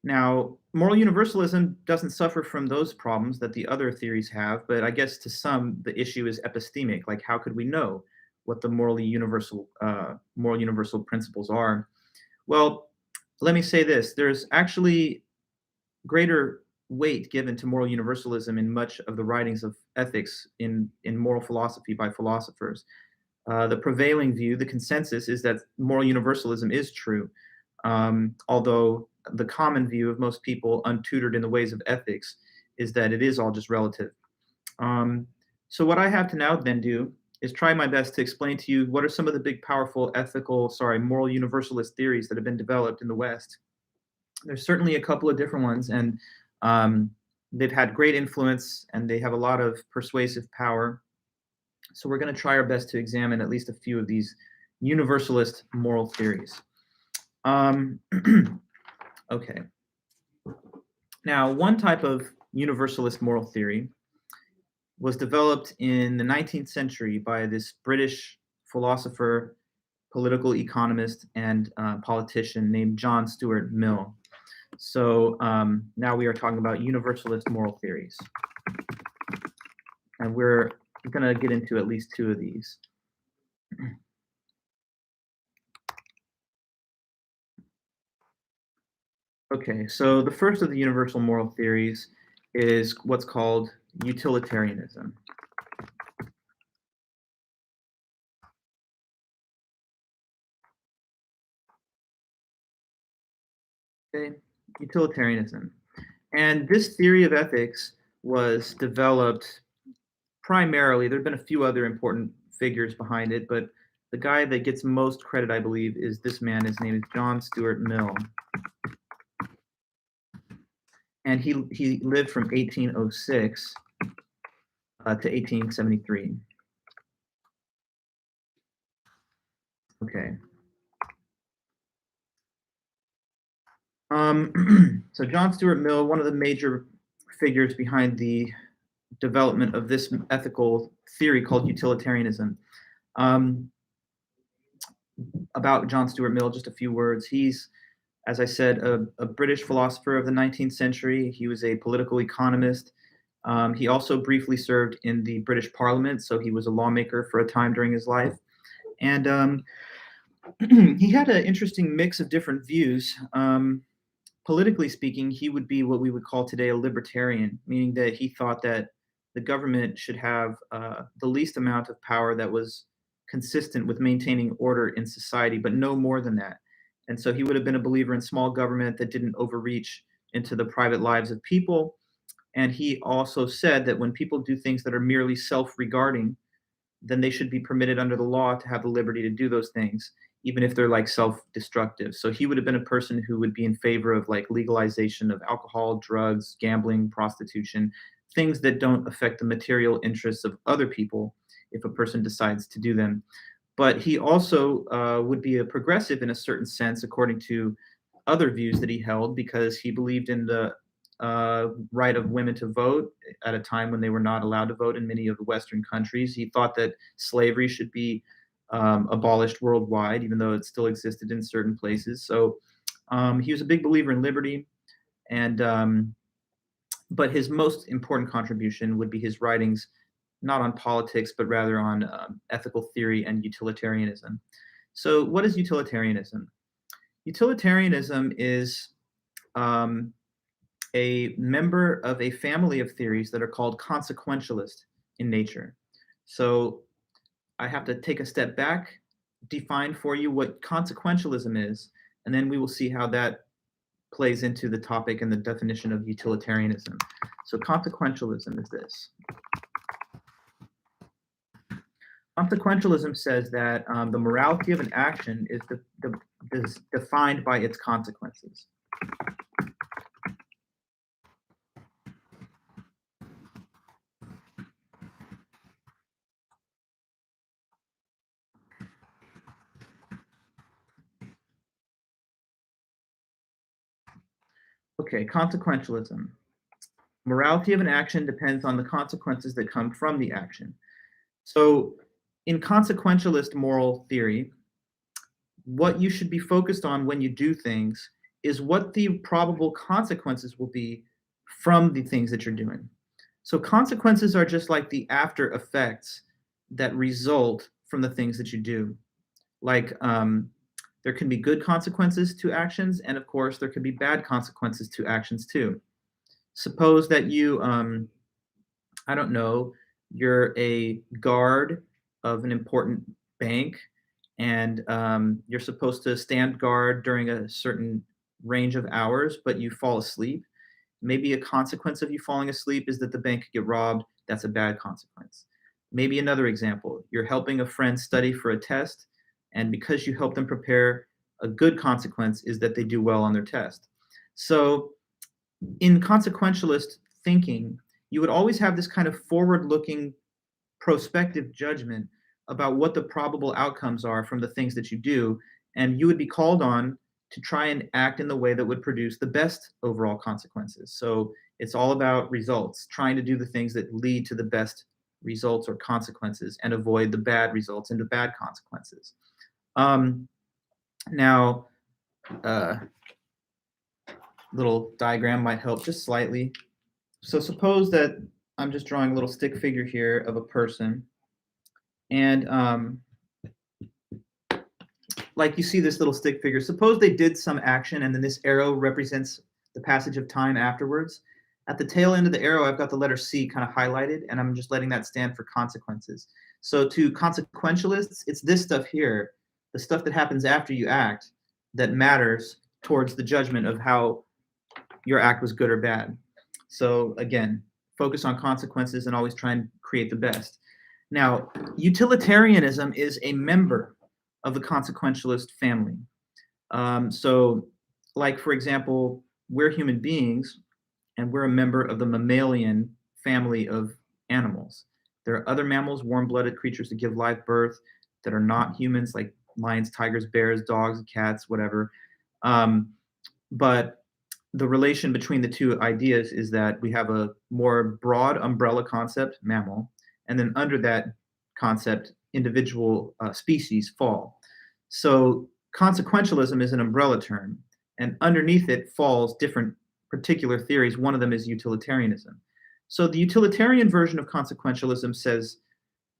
Now, moral universalism doesn't suffer from those problems that the other theories have, but I guess to some the issue is epistemic. Like, how could we know what the moral universal principles are? Well, let me say this: there's actually greater weight given to moral universalism in much of the writings of ethics in moral philosophy by philosophers. The prevailing view, the consensus, is that moral universalism is true, although the common view of most people untutored in the ways of ethics is that it is all just relative. Um, so what I have to now then do is try my best to explain to you what are some of the big, powerful, moral universalist theories that have been developed in the West. There's certainly a couple of different ones, and um, they've had great influence, and they have a lot of persuasive power. So we're going to try our best to examine at least a few of these universalist moral theories. Um, okay. Now, one type of universalist moral theory was developed in the 19th century by this British philosopher, political economist, and politician named John Stuart Mill. So now we are talking about universalist moral theories. And we're going to get into at least two of these. Okay, so the first of the universal moral theories is what's called utilitarianism. Okay, utilitarianism. And this theory of ethics was developed primarily, there have been a few other important figures behind it, but the guy that gets most credit, I believe, is this man. His name is John Stuart Mill. And he lived from 1806 to 1873. Okay. So John Stuart Mill, one of the major figures behind the development of this ethical theory called utilitarianism. Um, about John Stuart Mill, just a few words. He's, as I said, a British philosopher of the 19th century. He was a political economist. He also briefly served in the British Parliament, so he was a lawmaker for a time during his life. And he had an interesting mix of different views. Politically speaking, he would be what we would call today a libertarian, meaning that he thought that the government should have the least amount of power that was consistent with maintaining order in society, but no more than that. And so he would have been a believer in small government that didn't overreach into the private lives of people. And he also said that when people do things that are merely self regarding, then they should be permitted under the law to have the liberty to do those things, even if they're like self-destructive. So he would have been a person who would be in favor of like legalization of alcohol, drugs, gambling, prostitution, things that don't affect the material interests of other people if a person decides to do them. But he also would be a progressive in a certain sense, according to other views that he held, because he believed in the right of women to vote at a time when they were not allowed to vote in many of the Western countries. He thought that slavery should be abolished worldwide, even though it still existed in certain places. So he was a big believer in liberty, and but his most important contribution would be his writings, not on politics, but rather on ethical theory and utilitarianism. So, what is utilitarianism? Utilitarianism is a member of a family of theories that are called consequentialist in nature. So I have to take a step back, define for you what consequentialism is, and then we will see how that plays into the topic and the definition of utilitarianism. So consequentialism is this. Consequentialism says that the morality of an action is defined by its consequences. Okay, consequentialism. Morality of an action depends on the consequences that come from the action. So, in consequentialist moral theory, what you should be focused on when you do things is what the probable consequences will be from the things that you're doing. So, consequences are just like the after effects that result from the things that you do. Like, there can be good consequences to actions, and of course, there can be bad consequences to actions too. Suppose that you, I don't know, you're a guard of an important bank, and you're supposed to stand guard during a certain range of hours, but you fall asleep. Maybe a consequence of you falling asleep is that the bank could get robbed. That's a bad consequence. Maybe another example, you're helping a friend study for a test, and because you help them prepare, a good consequence is that they do well on their test. So, in consequentialist thinking, you would always have this kind of forward looking prospective judgment about what the probable outcomes are from the things that you do. And you would be called on to try and act in the way that would produce the best overall consequences. So it's all about results, trying to do the things that lead to the best results or consequences and avoid the bad results and the bad consequences. Now, little diagram might help just slightly. So suppose that I'm just drawing a little stick figure here of a person, and like you see this little stick figure. Suppose they did some action, and then this arrow represents the passage of time afterwards. At the tail end of the arrow, I've got the letter C kind of highlighted, and I'm just letting that stand for consequences. So to consequentialists, it's this stuff here, the stuff that happens after you act, that matters towards the judgment of how your act was good or bad. So again, focus on consequences and always try and create the best. Now, utilitarianism is a member of the consequentialist family. So, like, for example, we're human beings, and we're a member of the mammalian family of animals. There are other mammals, warm-blooded creatures that give live birth that are not humans, like lions, tigers, bears, dogs, cats, whatever. But the relation between the two ideas is that we have a more broad umbrella concept, mammal, and then under that concept, individual species fall. So consequentialism is an umbrella term, and underneath it falls different particular theories. One of them is utilitarianism. So the utilitarian version of consequentialism says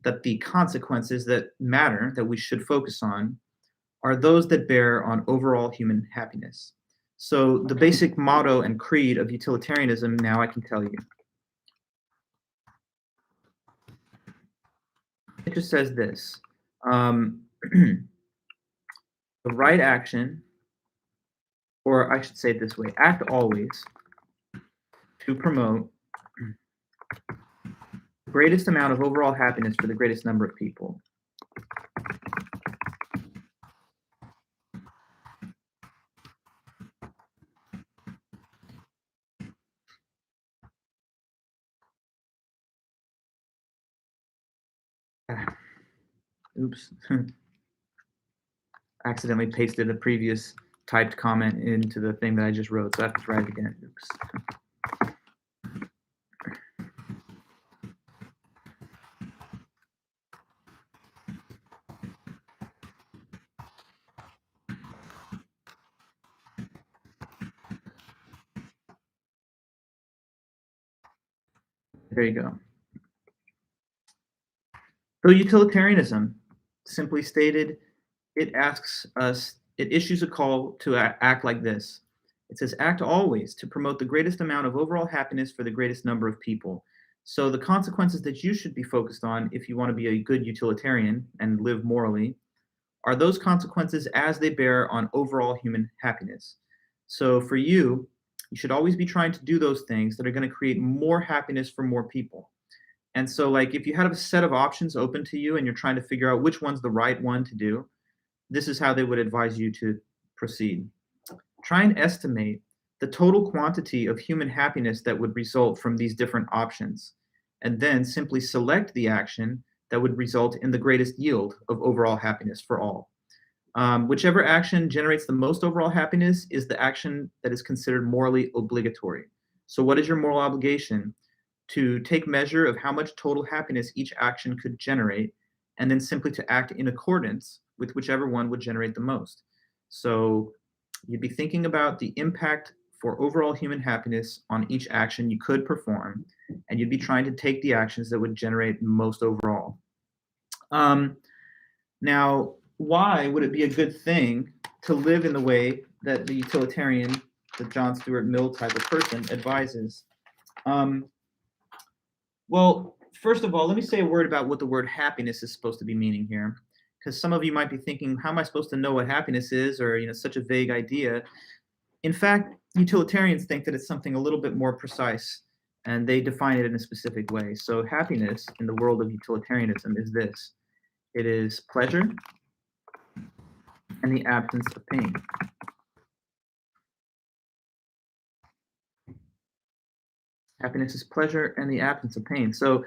that the consequences that matter, that we should focus on, are those that bear on overall human happiness. So the basic motto and creed of utilitarianism, now I can tell you. It just says this. The right action, or I should say it this way, act always to promote the greatest amount of overall happiness for the greatest number of people. Oops. Accidentally pasted a previous typed comment into the thing that I just wrote, so I have to write it again. Oops. There you go. So utilitarianism, simply stated, it asks us, it issues a call to act like this. It says, act always to promote the greatest amount of overall happiness for the greatest number of people. So the consequences that you should be focused on if you want to be a good utilitarian and live morally are those consequences as they bear on overall human happiness. So for you, you should always be trying to do those things that are going to create more happiness for more people. And so, like, if you had a set of options open to you and you're trying to figure out which one's the right one to do, this is how they would advise you to proceed. Try and estimate the total quantity of human happiness that would result from these different options, and then simply select the action that would result in the greatest yield of overall happiness for all. Whichever action generates the most overall happiness is the action that is considered morally obligatory. So, what is your moral obligation? To take measure of how much total happiness each action could generate, and then simply to act in accordance with whichever one would generate the most. So you'd be thinking about the impact for overall human happiness on each action you could perform, and you'd be trying to take the actions that would generate most overall. Now, why would it be a good thing to live in the way that the utilitarian, the John Stuart Mill type of person advises? Well, first of all, let me say a word about what the word happiness is supposed to be meaning here, because some of you might be thinking, how am I supposed to know what happiness is, or such a vague idea? In fact, utilitarians think that it's something a little bit more precise, and they define it in a specific way. So happiness in the world of utilitarianism is this. It is pleasure and the absence of pain. Happiness is pleasure and the absence of pain. So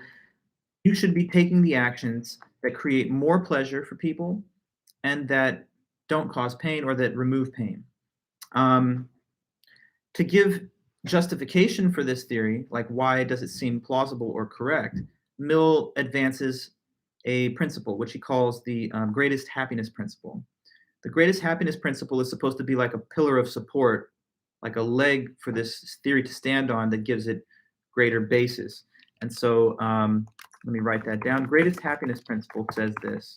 you should be taking the actions that create more pleasure for people and that don't cause pain or that remove pain. To give justification for this theory, like why does it seem plausible or correct, Mill advances a principle which he calls the greatest happiness principle. The greatest happiness principle is supposed to be like a pillar of support, like a leg for this theory to stand on that gives it greater basis. And so let me write that down. Greatest happiness principle says this.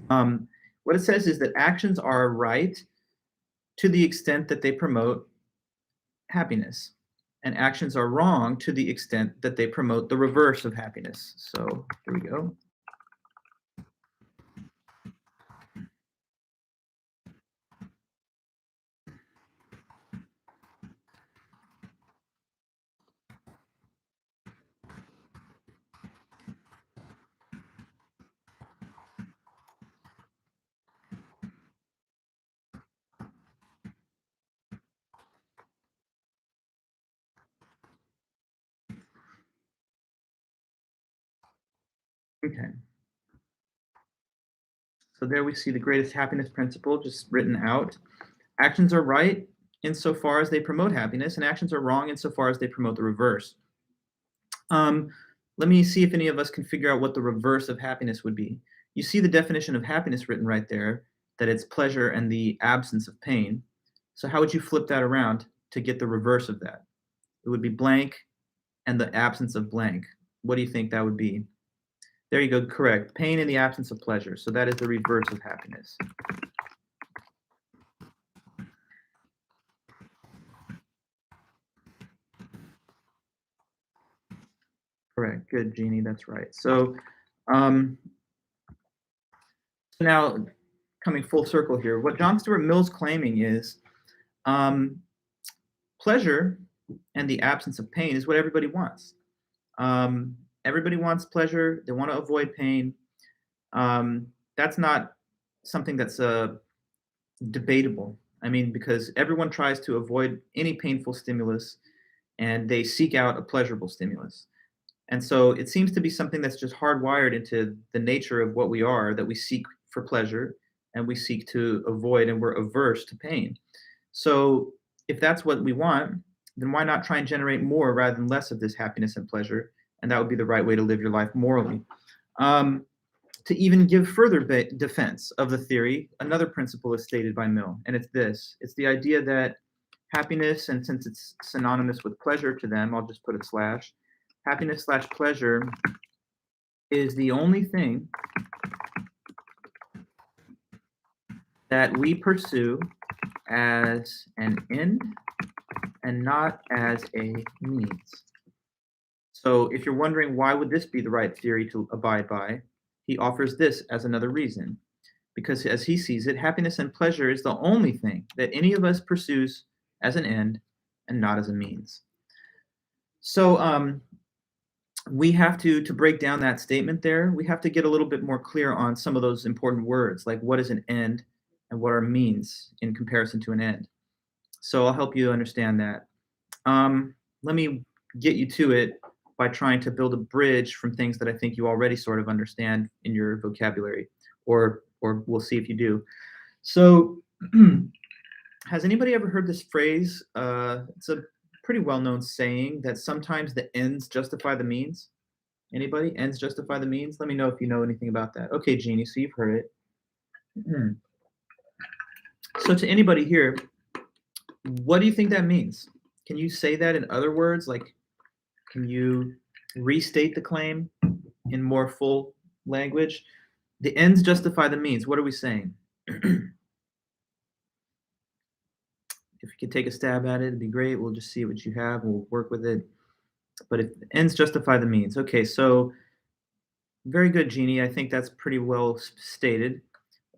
What it says is that actions are right to the extent that they promote happiness, and actions are wrong to the extent that they promote the reverse of happiness. So here we go. Okay. So there we see the greatest happiness principle just written out. Actions are right insofar as they promote happiness, and actions are wrong insofar as they promote the reverse. Let me see if any of us can figure out what the reverse of happiness would be. you see the definition of happiness written right there, that it's pleasure and the absence of pain. So how would you flip that around to get the reverse of that? It would be blank and the absence of blank. What do you think that would be? There you go, correct. Pain in the absence of pleasure. So that is the reverse of happiness. Correct. Good, Jeannie. That's right. Um, so now coming full circle here, what John Stuart Mill's claiming is um, pleasure and the absence of pain is what everybody wants. Everybody wants pleasure. They want to avoid pain. That's not something that's debatable. I mean, because everyone tries to avoid any painful stimulus and they seek out a pleasurable stimulus. And so it seems to be something that's just hardwired into the nature of what we are, that we seek for pleasure and we seek to avoid and we're averse to pain. So if that's what we want, then why not try and generate more rather than less of this happiness and pleasure? And that would be the right way to live your life morally. Um, to even give further defense of the theory, another principle is stated by Mill, and it's this. It's the idea that happiness, and since it's synonymous with pleasure to them, I'll just put a slash. Happiness slash pleasure is the only thing that we pursue as an end and not as a means. So if you're wondering why would this be the right theory to abide by, he offers this as another reason. Because as he sees it, happiness and pleasure is the only thing that any of us pursues as an end and not as a means. So we have to break down that statement there, we have to get a little bit more clear on some of those important words, like what is an end and what are means in comparison to an end. So I'll help you understand that. Let me get you to it by trying to build a bridge from things that I think you already sort of understand in your vocabulary, or we'll see if you do. So, has anybody ever heard this phrase? It's a pretty well-known saying that sometimes the ends justify the means. Anybody? Ends justify the means? Let me know if you know anything about that. Okay, Jeannie, so you've heard it. So to anybody here, what do you think that means? Can you say that in other words? Like, can you restate the claim in more full language? The ends justify the means. What are we saying? If you could take a stab at it, it'd be great. We'll just see what you have. We'll work with it. But if the ends justify the means. Okay, so very good, Jeannie. I think that's pretty well stated.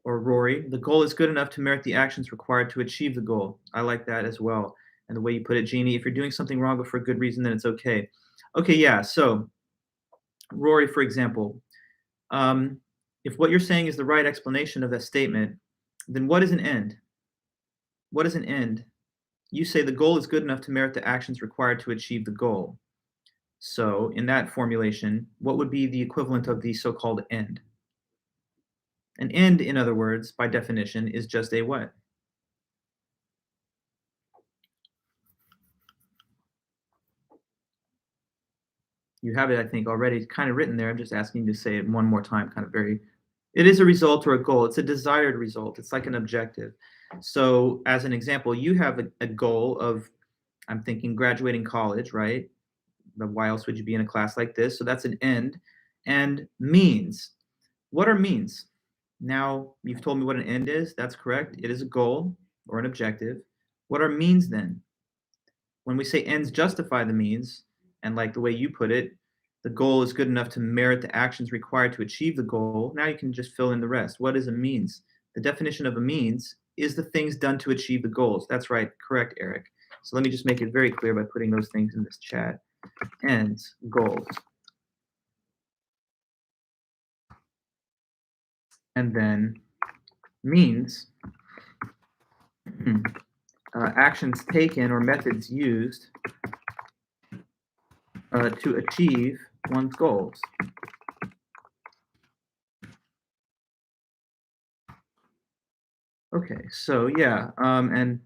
Or Rory, the goal is good enough to merit the actions required to achieve the goal. I like that as well. And the way you put it, Jeannie, if you're doing something wrong but for a good reason, then it's okay. Okay, yeah. So Rory, for example, if what you're saying is the right explanation of that statement, then what is an end? What is an end? You say the goal is good enough to merit the actions required to achieve the goal. So in that formulation, what would be the equivalent of the so-called end? An end, in other words, by definition, is just a what? You have it, I think, already kind of written there. I'm just asking you to say it one more time, kind of very. It is a result or a goal. It's a desired result. It's like an objective. So, as an example, you have a goal of, I'm thinking, graduating college, right? But why else would you be in a class like this? So that's an end. And means. What are means? Now, you've told me what an end is. That's correct. It is a goal or an objective. What are means then? When we say ends justify the means, and like the way you put it, the goal is good enough to merit the actions required to achieve the goal. Now you can just fill in the rest. What is a means? The definition of a means is the things done to achieve the goals. That's right. Correct, Eric. So let me just make it very clear by putting those things in this chat. Ends, goals. And then means, actions taken or methods used to achieve one's goals. Okay, so yeah, and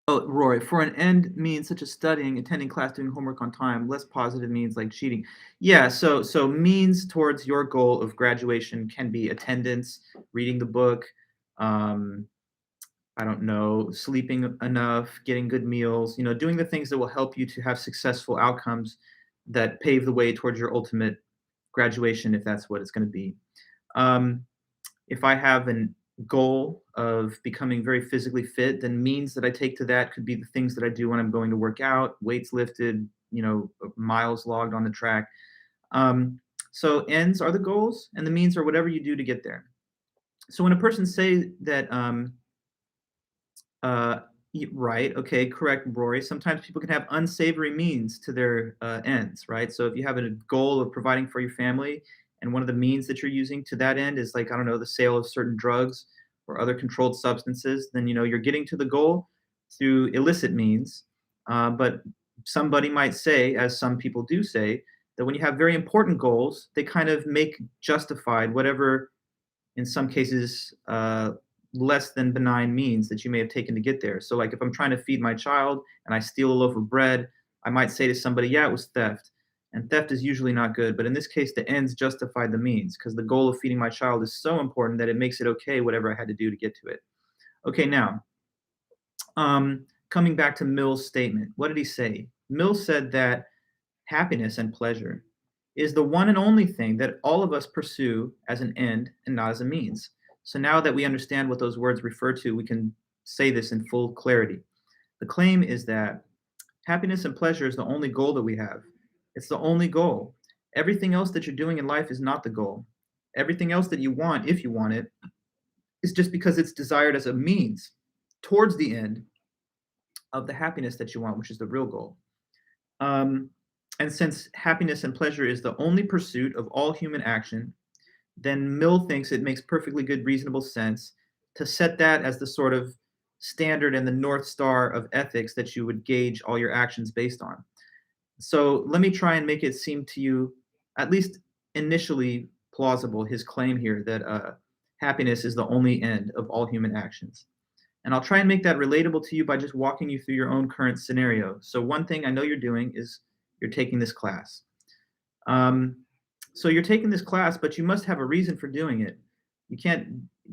Oh, Roy, for an end means such as studying, attending class, doing homework on time. Less positive means like cheating. Yeah, so means towards your goal of graduation can be attendance, reading the book, um, I don't know, sleeping enough, getting good meals, doing the things that will help you to have successful outcomes that pave the way towards your ultimate graduation, if that's what it's going to be. Um, if I have a goal of becoming very physically fit, then means that I take to that could be the things that I do when I'm going to work out, weights lifted, miles logged on the track. So ends are the goals, and the means are whatever you do to get there. So when a person say that, uh, right, okay, correct, Rory. Sometimes people can have unsavory means to their ends, right? So if you have a goal of providing for your family, and one of the means that you're using to that end is like, I don't know, the sale of certain drugs or other controlled substances, then you're getting to the goal through illicit means. But somebody might say, as some people do say, that when you have very important goals, they kind of make justified whatever, in some cases, less than benign means that you may have taken to get there. So, like, if I'm trying to feed my child and I steal a loaf of bread, I might say to somebody, yeah, it was theft. And theft is usually not good. But in this case, the ends justify the means because the goal of feeding my child is so important that it makes it okay, whatever I had to do to get to it. Okay, now, coming back to Mill's statement, what did he say? Mill said that happiness and pleasure is the one and only thing that all of us pursue as an end and not as a means. So now that we understand what those words refer to, we can say this in full clarity. The claim is that happiness and pleasure is the only goal that we have. It's the only goal. Everything else that you're doing in life is not the goal. Everything else that you want, if you want it, is just because it's desired as a means towards the end of the happiness that you want, which is the real goal. Um, and since happiness and pleasure is the only pursuit of all human action, then Mill thinks it makes perfectly good, reasonable sense to set that as the sort of standard and the North Star of ethics that you would gauge all your actions based on. So let me try and make it seem to you, at least initially, plausible, his claim here that happiness is the only end of all human actions. And I'll try and make that relatable to you by just walking you through your own current scenario. So one thing I know you're doing is you're taking this class. Um, so you're taking this class, but you must have a reason for doing it. You can't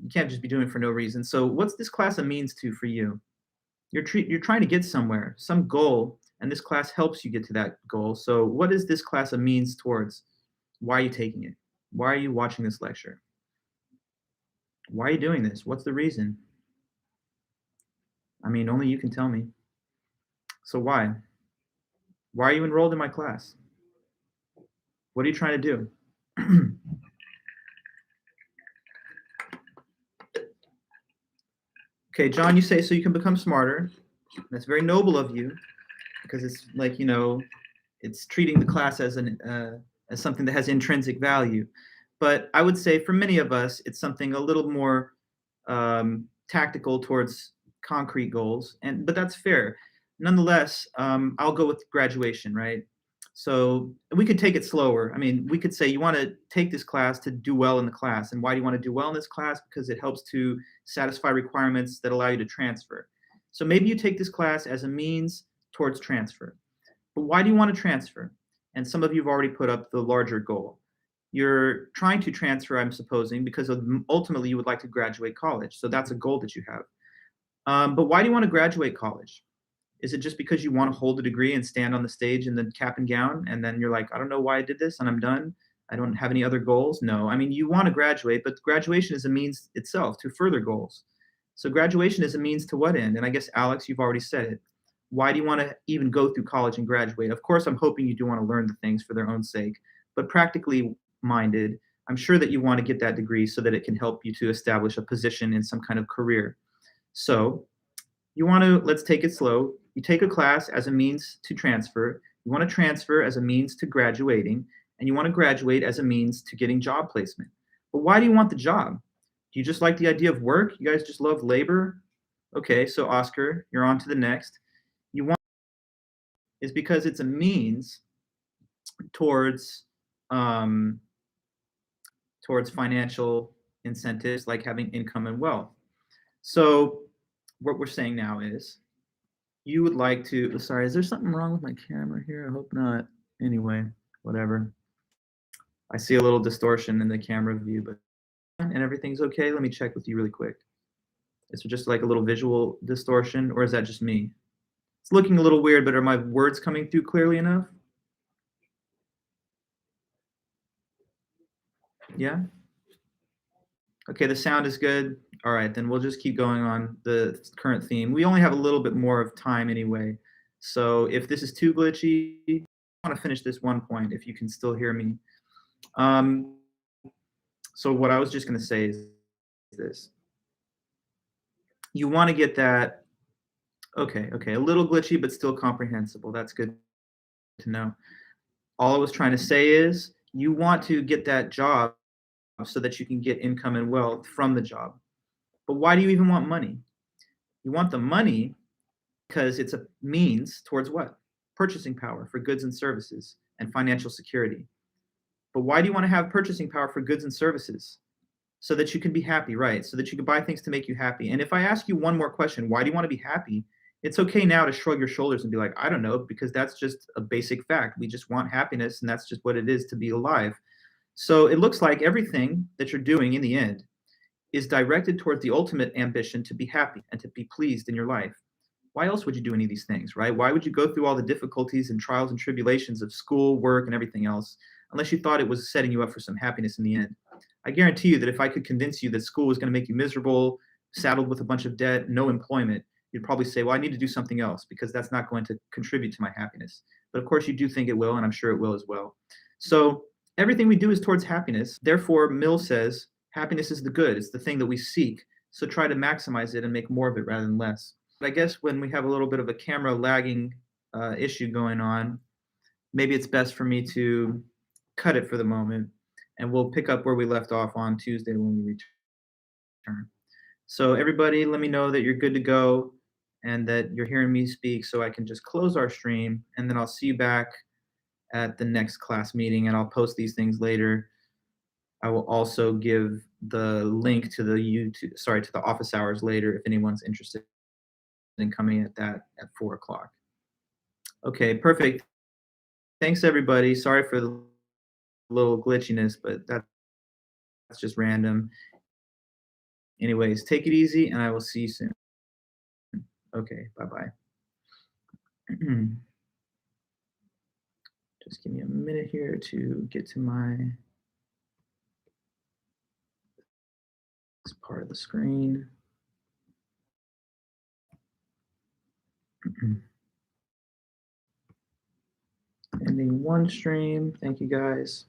just be doing it for no reason. So what's this class a means to for you? You're trying to get somewhere, some goal, and this class helps you get to that goal. So what is this class a means towards? Why are you taking it? Why are you watching this lecture? Why are you doing this? What's the reason? I mean, only you can tell me. So why? Why are you enrolled in my class? What are you trying to do? Okay, John, you say so you can become smarter. That's very noble of you because it's like, it's treating the class as something that has intrinsic value. But I would say for many of us, it's something a little more tactical towards concrete goals. But that's fair. Nonetheless, I'll go with graduation, right? So we could take it slower. I mean, we could say you want to take this class to do well in the class. And why do you want to do well in this class? Because it helps to satisfy requirements that allow you to transfer. So maybe you take this class as a means towards transfer. But why do you want to transfer? And some of you have already put up the larger goal. You're trying to transfer, I'm supposing, because ultimately you would like to graduate college. So that's a goal that you have. But why do you want to graduate college? Is it just because you want to hold a degree and stand on the stage in the cap and gown, and then you're like, I don't know why I did this, and I'm done? I don't have any other goals? No. I mean, you want to graduate, but graduation is a means itself to further goals. So graduation is a means to what end? And I guess, Alex, you've already said it. Why do you want to even go through college and graduate? Of course, I'm hoping you do want to learn the things for their own sake, but practically minded, I'm sure that you want to get that degree so that it can help you to establish a position in some kind of career. So you want to, let's take it slow. You take a class as a means to transfer. You want to transfer as a means to graduating, and you want to graduate as a means to getting job placement. But why do you want the job? Do you just like the idea of work? You guys just love labor? Okay, so Oscar, you're on to the next. You want is because it's a means towards um, towards financial incentives like having income and wealth. So what we're saying now is you would like to, sorry, is there something wrong with my camera here? I hope not. Anyway, whatever. I see a little distortion in the camera view, but and everything's okay. Let me check with you really quick. Is there just like a little visual distortion, or is that just me? It's looking a little weird, but are my words coming through clearly enough? Yeah? Okay, the sound is good. All right, then we'll just keep going on the current theme. We only have a little bit more of time anyway. So if this is too glitchy, I want to finish this one point if you can still hear me. Um, so what I was just going to say is this. You want to get that, okay, a little glitchy, but still comprehensible. That's good to know. All I was trying to say is you want to get that job so that you can get income and wealth from the job. But why do you even want money? You want the money because it's a means towards what? Purchasing power for goods and services and financial security. But why do you want to have purchasing power for goods and services? So that you can be happy, right? So that you can buy things to make you happy. And if I ask you one more question, why do you want to be happy? It's okay now to shrug your shoulders and be like, I don't know, because that's just a basic fact. We just want happiness, and that's just what it is to be alive. So it looks like everything that you're doing in the end is directed towards the ultimate ambition to be happy and to be pleased in your life. Why else would you do any of these things, right? Why would you go through all the difficulties and trials and tribulations of school, work, and everything else unless you thought it was setting you up for some happiness in the end? I guarantee you that if I could convince you that school was going to make you miserable, saddled with a bunch of debt, no employment, you'd probably say, well, I need to do something else because that's not going to contribute to my happiness. But of course, you do think it will, and I'm sure it will as well. So everything we do is towards happiness. Therefore, Mill says happiness is the good, it's the thing that we seek. So try to maximize it and make more of it rather than less. But I guess when we have a little bit of a camera lagging issue going on, maybe it's best for me to cut it for the moment, and we'll pick up where we left off on Tuesday when we return. So everybody, let me know that you're good to go and that you're hearing me speak so I can just close our stream, and then I'll see you back at the next class meeting, and I'll post these things later. I will also give the link to the to the office hours later if anyone's interested in coming at that at 4 o'clock. Okay, perfect. Thanks everybody. Sorry for the little glitchiness, but that's just random. Anyways, take it easy and I will see you soon. Okay, bye-bye. Just give me a minute here to get to this part of the screen. Ending one stream. Thank you guys.